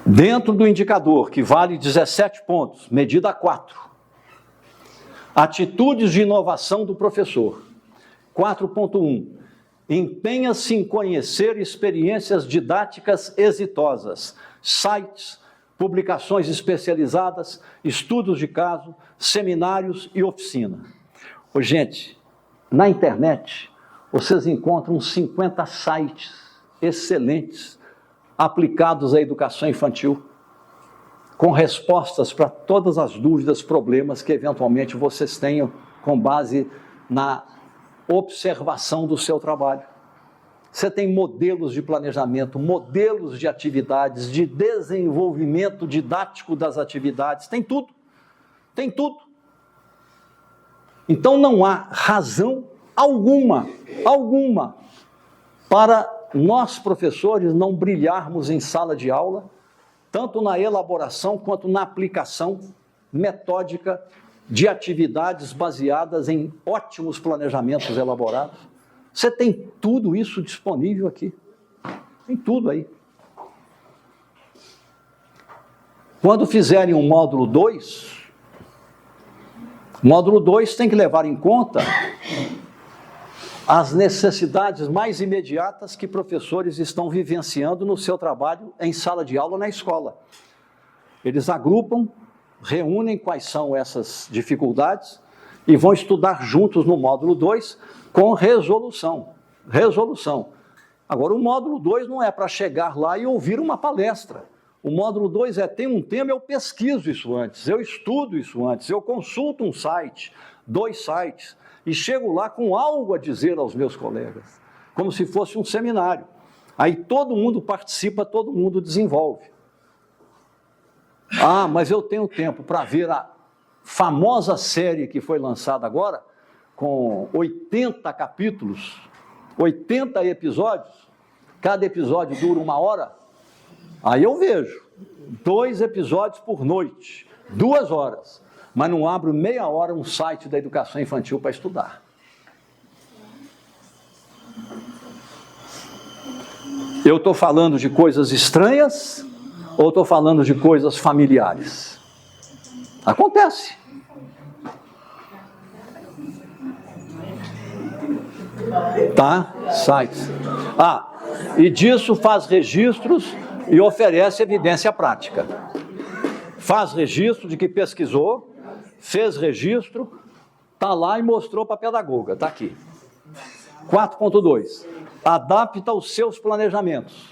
Dentro do indicador, que vale 17 pontos, medida 4. Atitudes de inovação do professor. 4.1. Empenha-se em conhecer experiências didáticas exitosas, sites, publicações especializadas, estudos de caso, seminários e oficina. Ô, gente, na internet, vocês encontram 50 sites excelentes aplicados à educação infantil, com respostas para todas as dúvidas, problemas que eventualmente vocês tenham com base na observação do seu trabalho. Você tem modelos de planejamento, modelos de atividades, de desenvolvimento didático das atividades, tem tudo, tem tudo. Então não há razão alguma, para nós professores não brilharmos em sala de aula, tanto na elaboração quanto na aplicação metódica de atividades baseadas em ótimos planejamentos elaborados. Você tem tudo isso disponível aqui. Tem tudo aí. Quando fizerem um módulo 2, o módulo 2 tem que levar em conta as necessidades mais imediatas que professores estão vivenciando no seu trabalho em sala de aula na escola. Eles agrupam, reúnem quais são essas dificuldades e vão estudar juntos no módulo 2 com resolução. Agora, o módulo 2 não é para chegar lá e ouvir uma palestra. O módulo 2 tem um tema, eu pesquiso isso antes, eu estudo isso antes, eu consulto um site, 2 sites, e chego lá com algo a dizer aos meus colegas, como se fosse um seminário. Aí todo mundo participa, todo mundo desenvolve. Ah, mas eu tenho tempo para ver a famosa série que foi lançada agora, com 80 capítulos, 80 episódios, cada episódio dura 1 hora, aí eu vejo 2 episódios por noite, 2 horas, mas não abro meia hora um site da educação infantil para estudar. Eu estou falando de coisas estranhas ou estou falando de coisas familiares? Acontece. Tá? Sites. E disso faz registros e oferece evidência prática. Faz registro de que pesquisou, fez registro, está lá e mostrou para a pedagoga, está aqui. 4.2. Adapta os seus planejamentos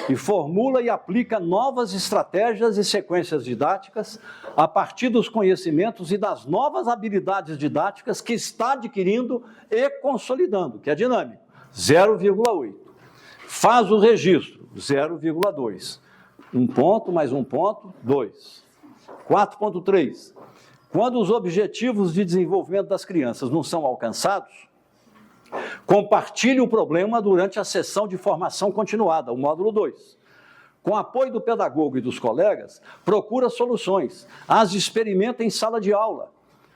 e formula e aplica novas estratégias e sequências didáticas a partir dos conhecimentos e das novas habilidades didáticas que está adquirindo e consolidando, que é dinâmico, 0,8. Faz o registro, 0,2. Um ponto mais um ponto, 2. 4.3. Quando os objetivos de desenvolvimento das crianças não são alcançados, compartilhe o problema durante a sessão de formação continuada, o módulo 2. Com apoio do pedagogo e dos colegas, procura soluções, as experimenta em sala de aula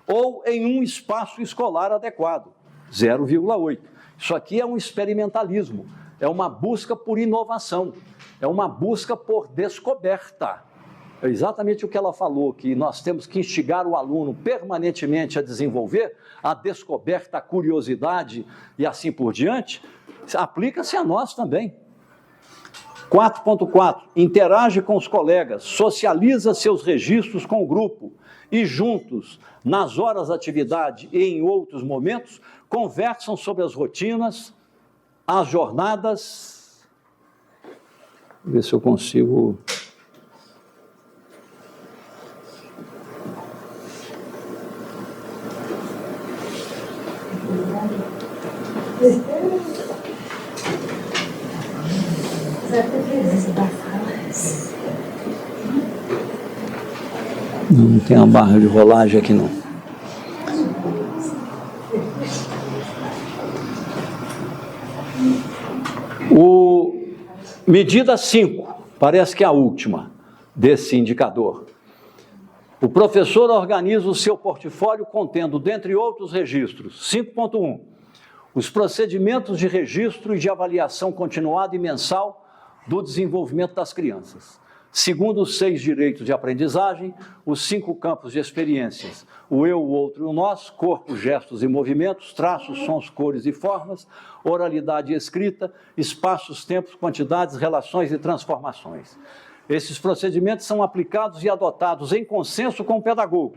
ou em um espaço escolar adequado, 0,8. Isso aqui é um experimentalismo, é uma busca por inovação, é uma busca por descoberta. É exatamente o que ela falou, que nós temos que instigar o aluno permanentemente a desenvolver a descoberta, a curiosidade e assim por diante, aplica-se a nós também. 4.4. Interage com os colegas, socializa seus registros com o grupo e juntos, nas horas de atividade e em outros momentos, conversam sobre as rotinas, as jornadas. Vou ver se eu consigo... Não tem uma barra de rolagem aqui, não. Medida 5, parece que é a última desse indicador. O professor organiza o seu portfólio contendo, dentre outros registros, 5.1, os procedimentos de registro e de avaliação continuada e mensal do desenvolvimento das crianças. Segundo os 6 direitos de aprendizagem, os 5 campos de experiências, o eu, o outro e o nós, corpo, gestos e movimentos, traços, sons, cores e formas, oralidade e escrita, espaços, tempos, quantidades, relações e transformações. Esses procedimentos são aplicados e adotados em consenso com o pedagogo,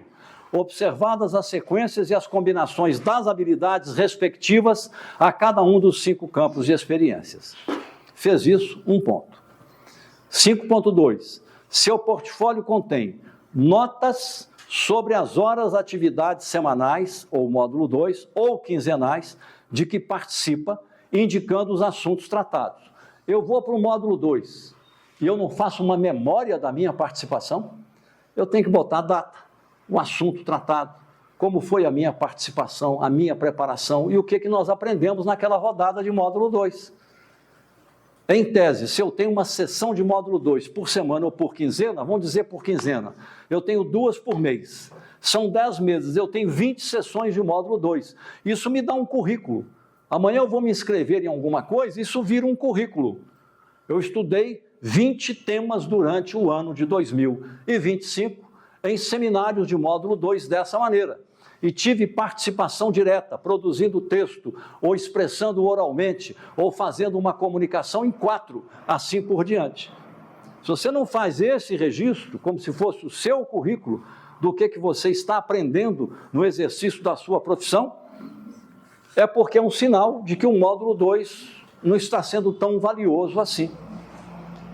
observadas as sequências e as combinações das habilidades respectivas a cada um dos 5 campos de experiências. Fez isso, 1 ponto. 5.2. Seu portfólio contém notas sobre as horas, atividades semanais, ou módulo 2, ou quinzenais, de que participa, indicando os assuntos tratados. Eu vou para o módulo 2 e eu não faço uma memória da minha participação, eu tenho que botar a data, o assunto tratado, como foi a minha participação, a minha preparação e o que nós aprendemos naquela rodada de módulo 2. Em tese, se eu tenho uma sessão de módulo 2 por semana ou por quinzena, vamos dizer por quinzena, eu tenho 2 por mês. São 10 meses, eu tenho 20 sessões de módulo 2. Isso me dá um currículo. Amanhã eu vou me inscrever em alguma coisa, isso vira um currículo. Eu estudei 20 temas durante o ano de 2025 em seminários de módulo 2 dessa maneira. E tive participação direta, produzindo texto, ou expressando oralmente, ou fazendo uma comunicação em 4, assim por diante. Se você não faz esse registro, como se fosse o seu currículo, do que você está aprendendo no exercício da sua profissão, é porque é um sinal de que o módulo 2 não está sendo tão valioso assim.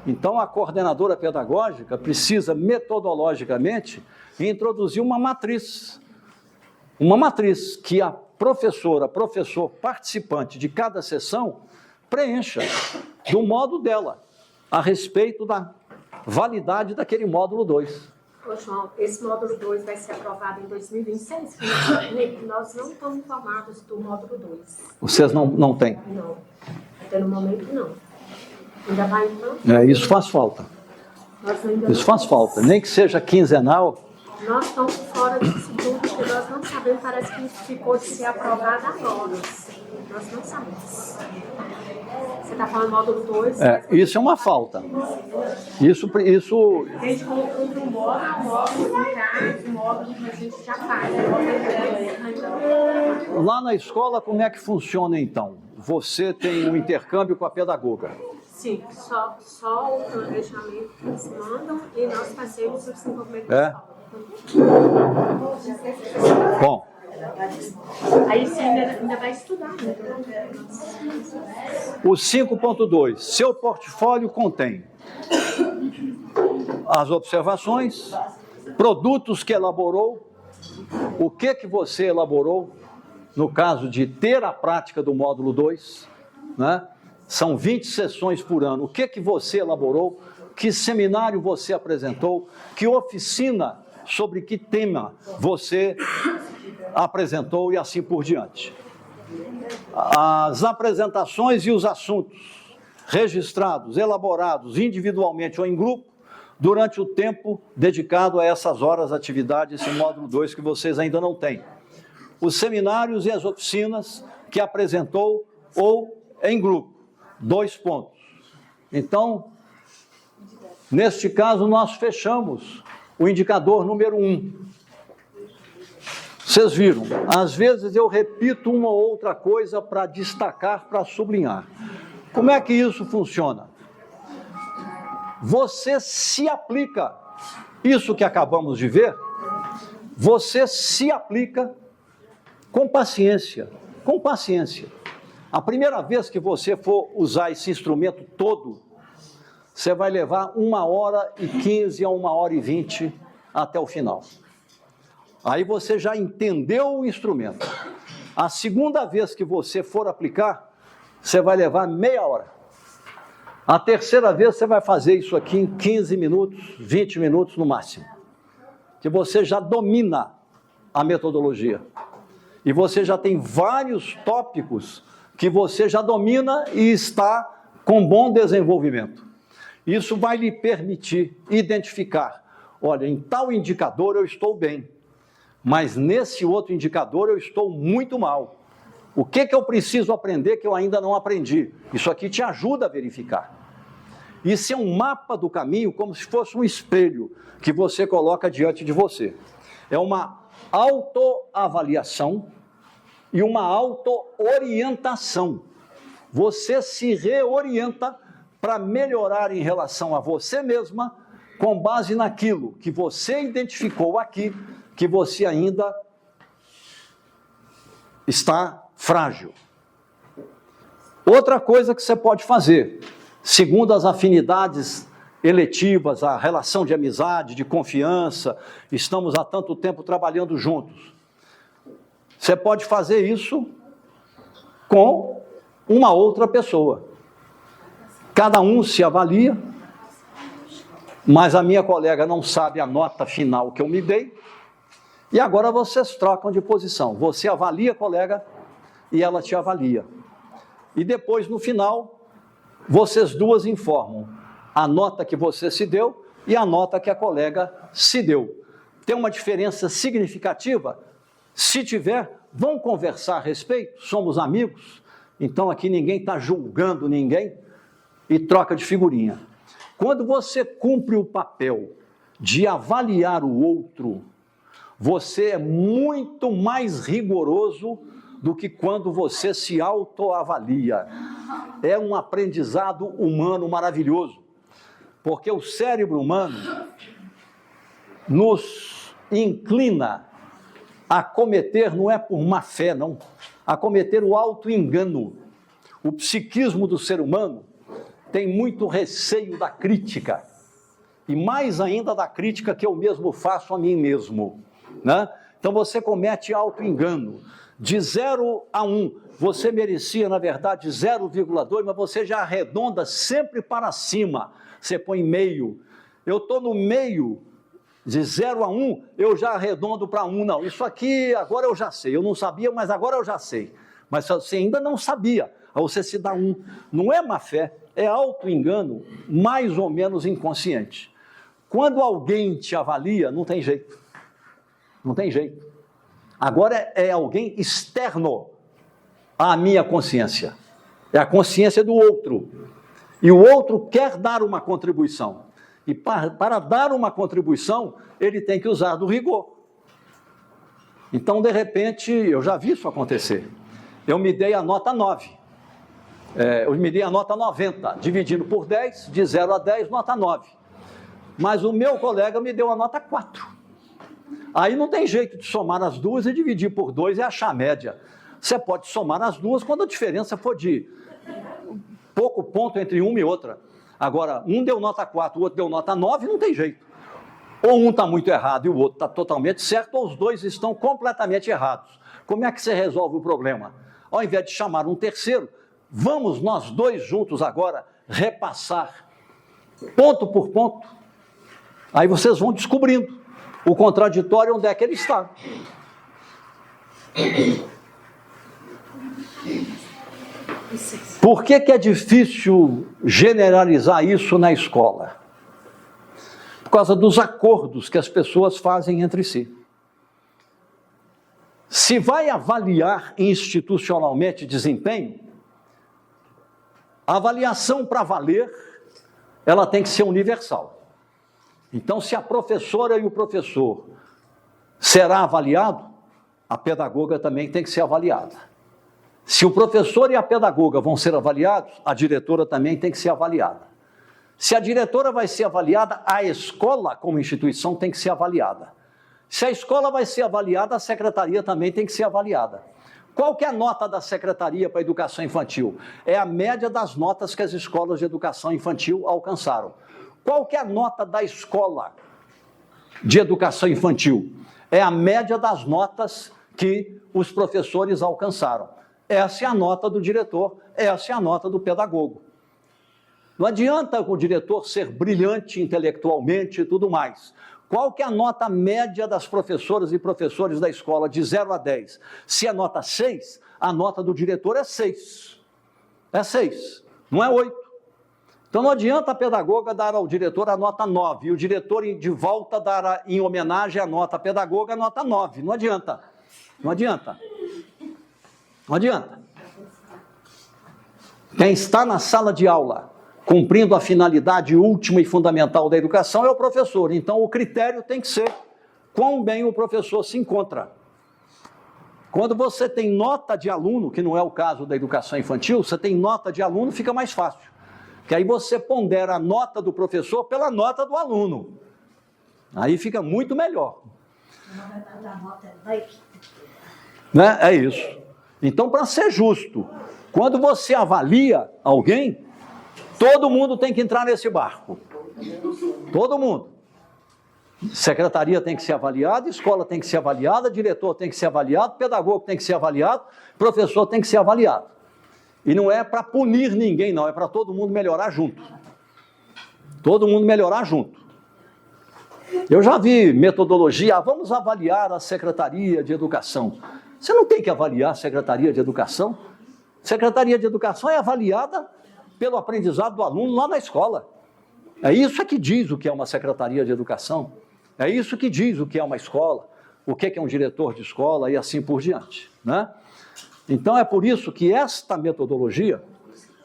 Então, a coordenadora pedagógica precisa, metodologicamente, introduzir uma matriz que a professora, professor participante de cada sessão preencha do modo dela, a respeito da validade daquele módulo 2. Ô, João, esse módulo 2 vai ser aprovado em 2026? Nós não estamos informados do módulo 2. Vocês não têm? Não, até no momento não. Ainda vai então? Isso faz falta. Isso faz falta, nem que seja quinzenal. Nós estamos fora disso tudo, porque nós não sabemos, parece que ficou de ser aprovado agora. Nós não sabemos. Você está falando módulo 2? Isso é uma falta. Isso... A gente cumpre um módulo o módulo que a gente já faz. Lá na escola, como é que funciona então? Você tem um intercâmbio com a pedagoga. Sim, só o planejamento que eles mandam e nós fazemos o desenvolvimento da escola. Bom, Aí você ainda vai estudar, né? O 5.2, seu portfólio contém as observações, produtos que elaborou, o que você elaborou, no caso de ter a prática do módulo 2, né? São 20 sessões por ano, o que você elaborou, que seminário você apresentou, que oficina sobre que tema você apresentou e assim por diante. As apresentações e os assuntos registrados, elaborados individualmente ou em grupo, durante o tempo dedicado a essas horas de atividade, esse módulo 2 que vocês ainda não têm. Os seminários e as oficinas que apresentou ou em grupo. 2 pontos. Então, neste caso, nós fechamos o indicador número 1. Vocês viram, às vezes eu repito uma ou outra coisa para destacar, para sublinhar. Como é que isso funciona? Você se aplica, isso que acabamos de ver, você se aplica com paciência, com paciência. A primeira vez que você for usar esse instrumento todo, você vai levar 1h15 a 1h20 até o final. Aí você já entendeu o instrumento. A segunda vez que você for aplicar, você vai levar meia hora. A terceira vez você vai fazer isso aqui em 15 minutos, 20 minutos no máximo. Que você já domina a metodologia. E você já tem vários tópicos que você já domina e está com bom desenvolvimento. Isso vai lhe permitir identificar, olha, em tal indicador eu estou bem, mas nesse outro indicador eu estou muito mal. O que eu preciso aprender que eu ainda não aprendi? Isso aqui te ajuda a verificar. Isso é um mapa do caminho, como se fosse um espelho que você coloca diante de você. É uma autoavaliação e uma auto-orientação. Você se reorienta para melhorar em relação a você mesma, com base naquilo que você identificou aqui, que você ainda está frágil. Outra coisa que você pode fazer, segundo as afinidades eletivas, a relação de amizade, de confiança, estamos há tanto tempo trabalhando juntos. Você pode fazer isso com uma outra pessoa. Cada um se avalia, mas a minha colega não sabe a nota final que eu me dei, e agora vocês trocam de posição. Você avalia a colega e ela te avalia. E depois, no final, vocês duas informam a nota que você se deu e a nota que a colega se deu. Tem uma diferença significativa? Se tiver, vão conversar a respeito, somos amigos, então aqui ninguém está julgando ninguém e troca de figurinha. Quando você cumpre o papel de avaliar o outro, você é muito mais rigoroso do que quando você se autoavalia. É um aprendizado humano maravilhoso, porque o cérebro humano nos inclina a cometer, não é por má fé, não, a cometer o auto-engano. O psiquismo do ser humano tem muito receio da crítica, e mais ainda da crítica que eu mesmo faço a mim mesmo, né? Então você comete auto-engano. De 0 a 1, você merecia, na verdade, 0,2, mas você já arredonda sempre para cima. Você põe meio. Eu estou no meio. De 0 a 1, eu já arredondo para 1. Não, isso aqui agora eu já sei. Eu não sabia, mas agora eu já sei. Mas você ainda não sabia. Aí você se dá 1. Não é má fé, é auto-engano, mais ou menos inconsciente. Quando alguém te avalia, não tem jeito. Não tem jeito. Agora é alguém externo à minha consciência. É a consciência do outro. E o outro quer dar uma contribuição. E para dar uma contribuição, ele tem que usar do rigor. Então, de repente, eu já vi isso acontecer. Eu me dei a nota 9. Eu me dei a nota 90, dividindo por 10, de 0 a 10, nota 9. Mas o meu colega me deu a nota 4. Aí não tem jeito de somar as duas e dividir por 2 e achar a média. Você pode somar as duas quando a diferença for de pouco ponto entre uma e outra. Agora, um deu nota 4, o outro deu nota 9, não tem jeito. Ou um está muito errado e o outro está totalmente certo, ou os dois estão completamente errados. Como é que você resolve o problema? Ao invés de chamar um terceiro, vamos nós dois juntos agora repassar ponto por ponto. Aí vocês vão descobrindo o contraditório onde é que ele está. Por que é difícil generalizar isso na escola? Por causa dos acordos que as pessoas fazem entre si. Se vai avaliar institucionalmente desempenho, a avaliação para valer, ela tem que ser universal. Então, se a professora e o professor será avaliado, a pedagoga também tem que ser avaliada. Se o professor e a pedagoga vão ser avaliados, a diretora também tem que ser avaliada. Se a diretora vai ser avaliada, a escola como instituição tem que ser avaliada. Se a escola vai ser avaliada, a secretaria também tem que ser avaliada. Qual que é a nota da secretaria para a educação infantil? É a média das notas que as escolas de educação infantil alcançaram. Qual que é a nota da escola de educação infantil? É a média das notas que os professores alcançaram. Essa é a nota do diretor, essa é a nota do pedagogo. Não adianta o diretor ser brilhante intelectualmente e tudo mais. Qual que é a nota média das professoras e professores da escola, de 0 a 10? Se é nota 6, a nota do diretor é 6. É 6, não é 8. Então não adianta a pedagoga dar ao diretor a nota 9, e o diretor de volta dar em homenagem à nota pedagoga a nota 9. Não adianta. Não adianta. Não adianta. Quem está na sala de aula, cumprindo a finalidade última e fundamental da educação, é o professor. Então, o critério tem que ser quão bem o professor se encontra. Quando você tem nota de aluno, que não é o caso da educação infantil, você tem nota de aluno, fica mais fácil. Porque aí você pondera a nota do professor pela nota do aluno. Aí fica muito melhor. Né? É isso. Então, para ser justo, quando você avalia alguém, todo mundo tem que entrar nesse barco. Todo mundo. Secretaria tem que ser avaliada, escola tem que ser avaliada, diretor tem que ser avaliado, pedagogo tem que ser avaliado, professor tem que ser avaliado. E não é para punir ninguém, não, é para todo mundo melhorar junto. Todo mundo melhorar junto. Eu já vi metodologia, vamos avaliar a Secretaria de Educação. Você não tem que avaliar a Secretaria de Educação. Secretaria de Educação é avaliada pelo aprendizado do aluno lá na escola. É isso que diz o que é uma Secretaria de Educação. É isso que diz o que é uma escola, o que é um diretor de escola e assim por diante, né? Então é por isso que esta metodologia,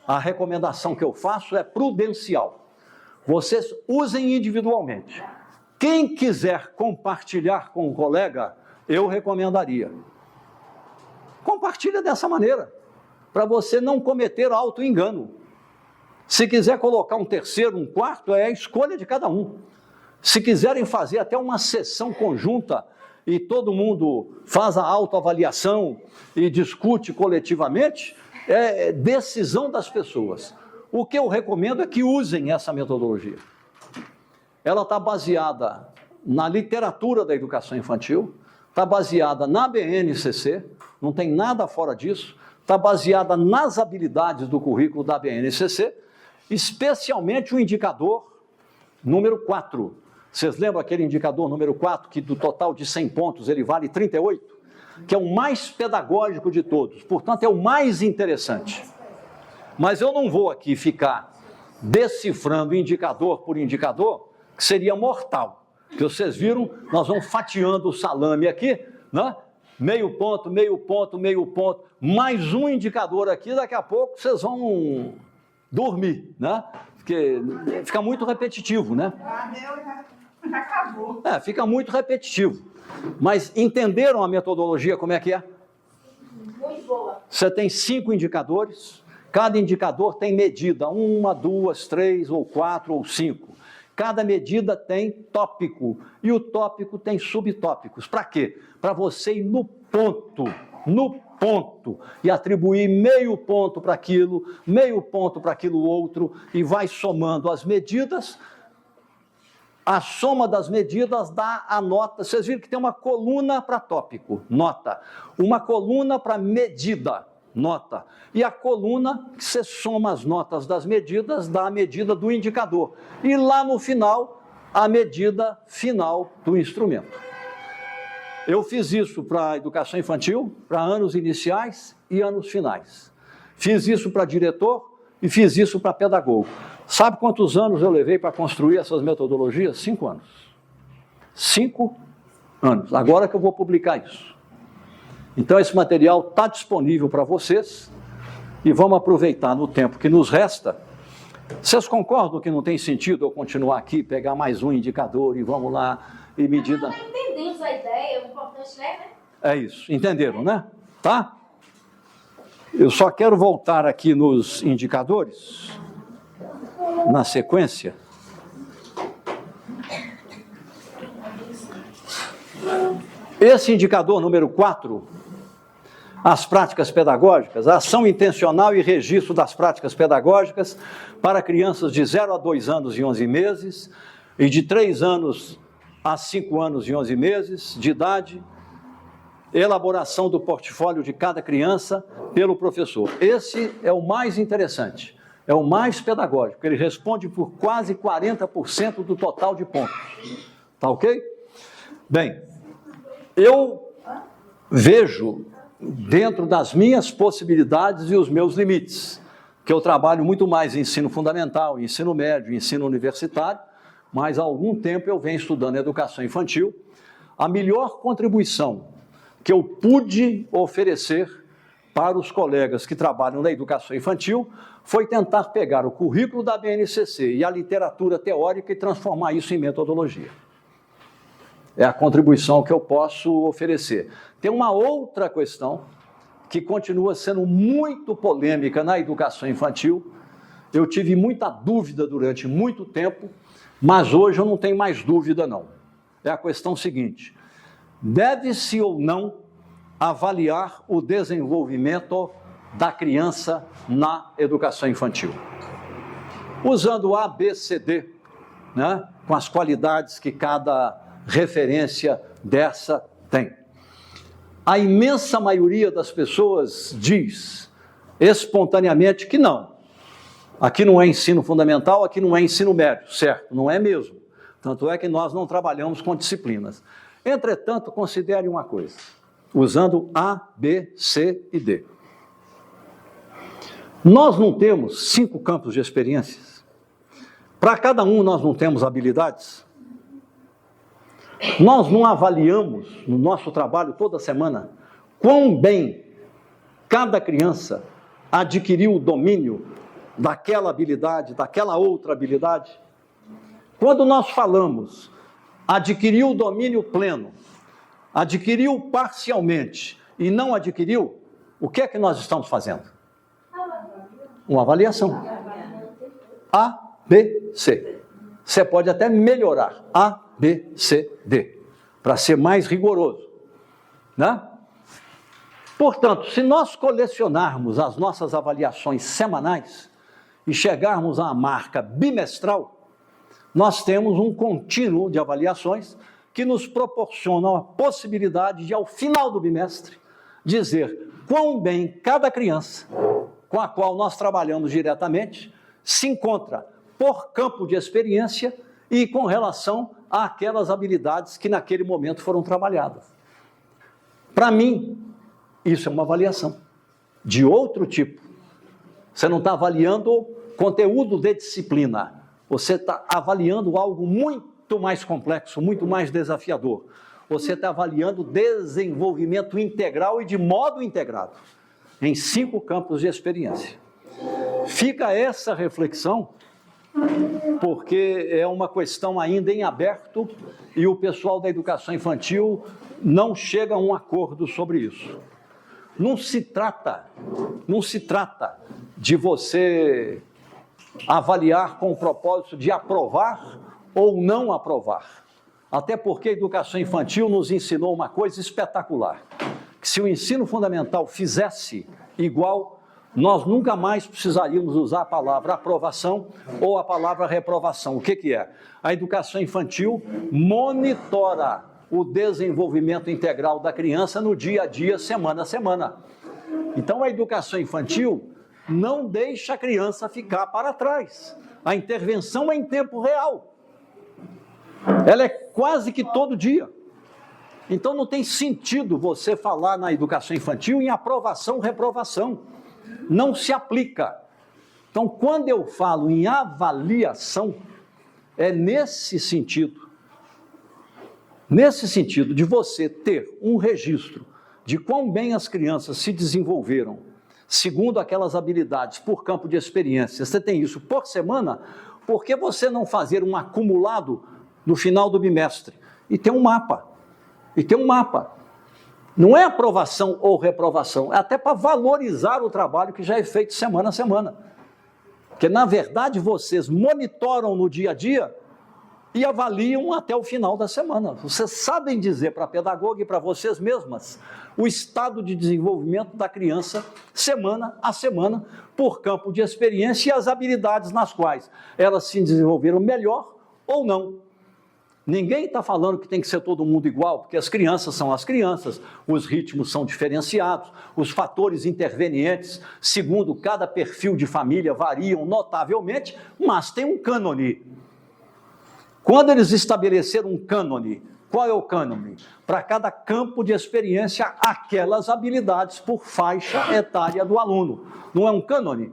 a recomendação que eu faço é prudencial. Vocês usem individualmente. Quem quiser compartilhar com o colega, eu recomendaria. Compartilha dessa maneira, para você não cometer auto-engano. Se quiser colocar um terceiro, um quarto, é a escolha de cada um. Se quiserem fazer até uma sessão conjunta e todo mundo faz a autoavaliação e discute coletivamente, é decisão das pessoas. O que eu recomendo é que usem essa metodologia. Ela está baseada na literatura da educação infantil, está baseada na BNCC, não tem nada fora disso, está baseada nas habilidades do currículo da BNCC, especialmente o indicador número 4. Vocês lembram aquele indicador número 4, que do total de 100 pontos ele vale 38? Que é o mais pedagógico de todos, portanto é o mais interessante. Mas eu não vou aqui ficar decifrando indicador por indicador, que seria mortal. Porque vocês viram, nós vamos fatiando o salame aqui, né? Meio ponto, meio ponto, meio ponto, mais um indicador aqui, daqui a pouco vocês vão dormir, né? Porque fica muito repetitivo, né? Já acabou. Fica muito repetitivo. Mas entenderam a metodologia como é que é? Muito boa. Você tem 5 indicadores, cada indicador tem medida, 1, 2, 3, ou 4, ou 5. Cada medida tem tópico e o tópico tem subtópicos. Para quê? Para você ir no ponto, e atribuir meio ponto para aquilo, meio ponto para aquilo outro, e vai somando as medidas. A soma das medidas dá a nota. Vocês viram que tem uma coluna para tópico, nota. Uma coluna para medida, nota. E a coluna, que você soma as notas das medidas, dá a medida do indicador. E lá no final, a medida final do instrumento. Eu fiz isso para a educação infantil, para anos iniciais e anos finais. Fiz isso para diretor e fiz isso para pedagogo. Sabe quantos anos eu levei para construir essas metodologias? 5 anos. 5 anos. Agora que eu vou publicar isso. Então, esse material está disponível para vocês e vamos aproveitar no tempo que nos resta. Vocês concordam que não tem sentido eu continuar aqui, pegar mais um indicador e vamos lá e medida... Entendemos a ideia, o importante é, né? É isso, entenderam, né? Tá? Eu só quero voltar aqui nos indicadores, na sequência. Esse indicador número 4, as práticas pedagógicas, a ação intencional e registro das práticas pedagógicas para crianças de 0 a 2 anos e 11 meses e de 3 anos a 5 anos e 11 meses de idade, elaboração do portfólio de cada criança pelo professor. Esse é o mais interessante, é o mais pedagógico, ele responde por quase 40% do total de pontos. Tá ok? Bem, eu vejo dentro das minhas possibilidades e os meus limites, que eu trabalho muito mais em ensino fundamental, ensino médio, ensino universitário, mas há algum tempo eu venho estudando educação infantil. A melhor contribuição que eu pude oferecer para os colegas que trabalham na educação infantil foi tentar pegar o currículo da BNCC e a literatura teórica e transformar isso em metodologia. É a contribuição que eu posso oferecer. Tem uma outra questão que continua sendo muito polêmica na educação infantil. Eu tive muita dúvida durante muito tempo, mas hoje eu não tenho mais dúvida, não. É a questão seguinte: deve-se ou não avaliar o desenvolvimento da criança na educação infantil? Usando A, B, C, D, né, com as qualidades que cada referência dessa tem. A imensa maioria das pessoas diz espontaneamente que não. Aqui não é ensino fundamental, aqui não é ensino médio, certo? Não é mesmo. Tanto é que nós não trabalhamos com disciplinas. Entretanto, considere uma coisa, usando A, B, C e D. Nós não temos 5 campos de experiências. Para cada um nós não temos habilidades. Nós não avaliamos no nosso trabalho toda semana quão bem cada criança adquiriu o domínio daquela habilidade, daquela outra habilidade. Quando nós falamos adquiriu o domínio pleno, adquiriu parcialmente e não adquiriu, o que é que nós estamos fazendo? Uma avaliação. A, B, C. Você pode até melhorar A, B, C, D, para ser mais rigoroso, né? Portanto, se nós colecionarmos as nossas avaliações semanais e chegarmos à marca bimestral, nós temos um contínuo de avaliações que nos proporcionam a possibilidade de, ao final do bimestre, dizer quão bem cada criança com a qual nós trabalhamos diretamente se encontra por campo de experiência e com relação àquelas habilidades que naquele momento foram trabalhadas. Para mim, isso é uma avaliação de outro tipo. Você não está avaliando conteúdo de disciplina, você está avaliando algo muito mais complexo, muito mais desafiador. Você está avaliando desenvolvimento integral e de modo integrado, em 5 campos de experiência. Fica essa reflexão, porque é uma questão ainda em aberto e o pessoal da educação infantil não chega a um acordo sobre isso. Não se trata de você avaliar com o propósito de aprovar ou não aprovar. Até porque a educação infantil nos ensinou uma coisa espetacular, que se o ensino fundamental fizesse igual, nós nunca mais precisaríamos usar a palavra aprovação ou a palavra reprovação. O que é? A educação infantil monitora o desenvolvimento integral da criança no dia a dia, semana a semana. Então, a educação infantil não deixa a criança ficar para trás. A intervenção é em tempo real. Ela é quase que todo dia. Então, não tem sentido você falar na educação infantil em aprovação, reprovação. Não se aplica. Então, quando eu falo em avaliação, é nesse sentido de você ter um registro de quão bem as crianças se desenvolveram, segundo aquelas habilidades por campo de experiência. Você tem isso por semana, por que você não fazer um acumulado no final do bimestre? E tem um mapa. Não é aprovação ou reprovação, é até para valorizar o trabalho que já é feito semana a semana. Porque, na verdade, vocês monitoram no dia a dia e avaliam até o final da semana. Vocês sabem dizer para a pedagoga e para vocês mesmas o estado de desenvolvimento da criança semana a semana, por campo de experiência e as habilidades nas quais elas se desenvolveram melhor ou não. Ninguém está falando que tem que ser todo mundo igual, porque as crianças são as crianças, os ritmos são diferenciados, os fatores intervenientes, segundo cada perfil de família, variam notavelmente, mas tem um cânone. Quando eles estabeleceram um cânone, qual é o cânone? Para cada campo de experiência, aquelas habilidades por faixa etária do aluno. Não é um cânone?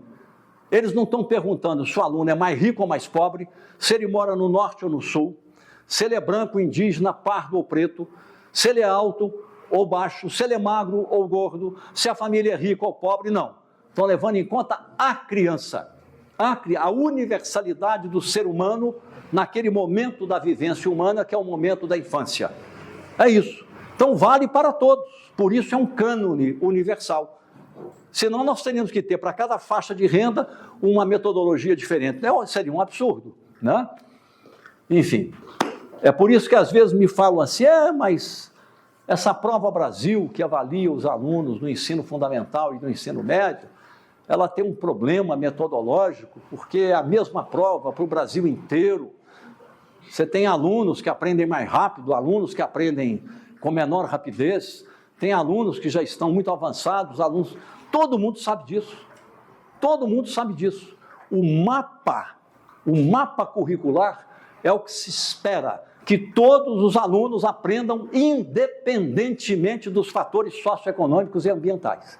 Eles não estão perguntando se o aluno é mais rico ou mais pobre, se ele mora no norte ou no sul, se ele é branco, indígena, pardo ou preto, se ele é alto ou baixo, se ele é magro ou gordo, se a família é rica ou pobre, não. Estão levando em conta a criança, a universalidade do ser humano naquele momento da vivência humana, que é o momento da infância. É isso. Então, vale para todos. Por isso é um cânone universal. Senão, nós teríamos que ter, para cada faixa de renda, uma metodologia diferente. Seria um absurdo, né? Enfim, é por isso que às vezes me falam assim, mas essa prova Brasil, que avalia os alunos no ensino fundamental e no ensino médio, ela tem um problema metodológico, porque é a mesma prova para o Brasil inteiro. Você tem alunos que aprendem mais rápido, alunos que aprendem com menor rapidez, tem alunos que já estão muito avançados, alunos... Todo mundo sabe disso. Todo mundo sabe disso. O mapa curricular é o que se espera que todos os alunos aprendam independentemente dos fatores socioeconômicos e ambientais.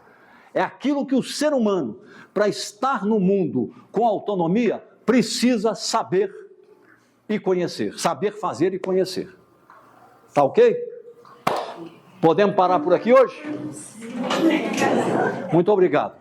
É aquilo que o ser humano, para estar no mundo com autonomia, precisa saber e conhecer. Saber fazer e conhecer. Tá ok? Podemos parar por aqui hoje? Muito obrigado.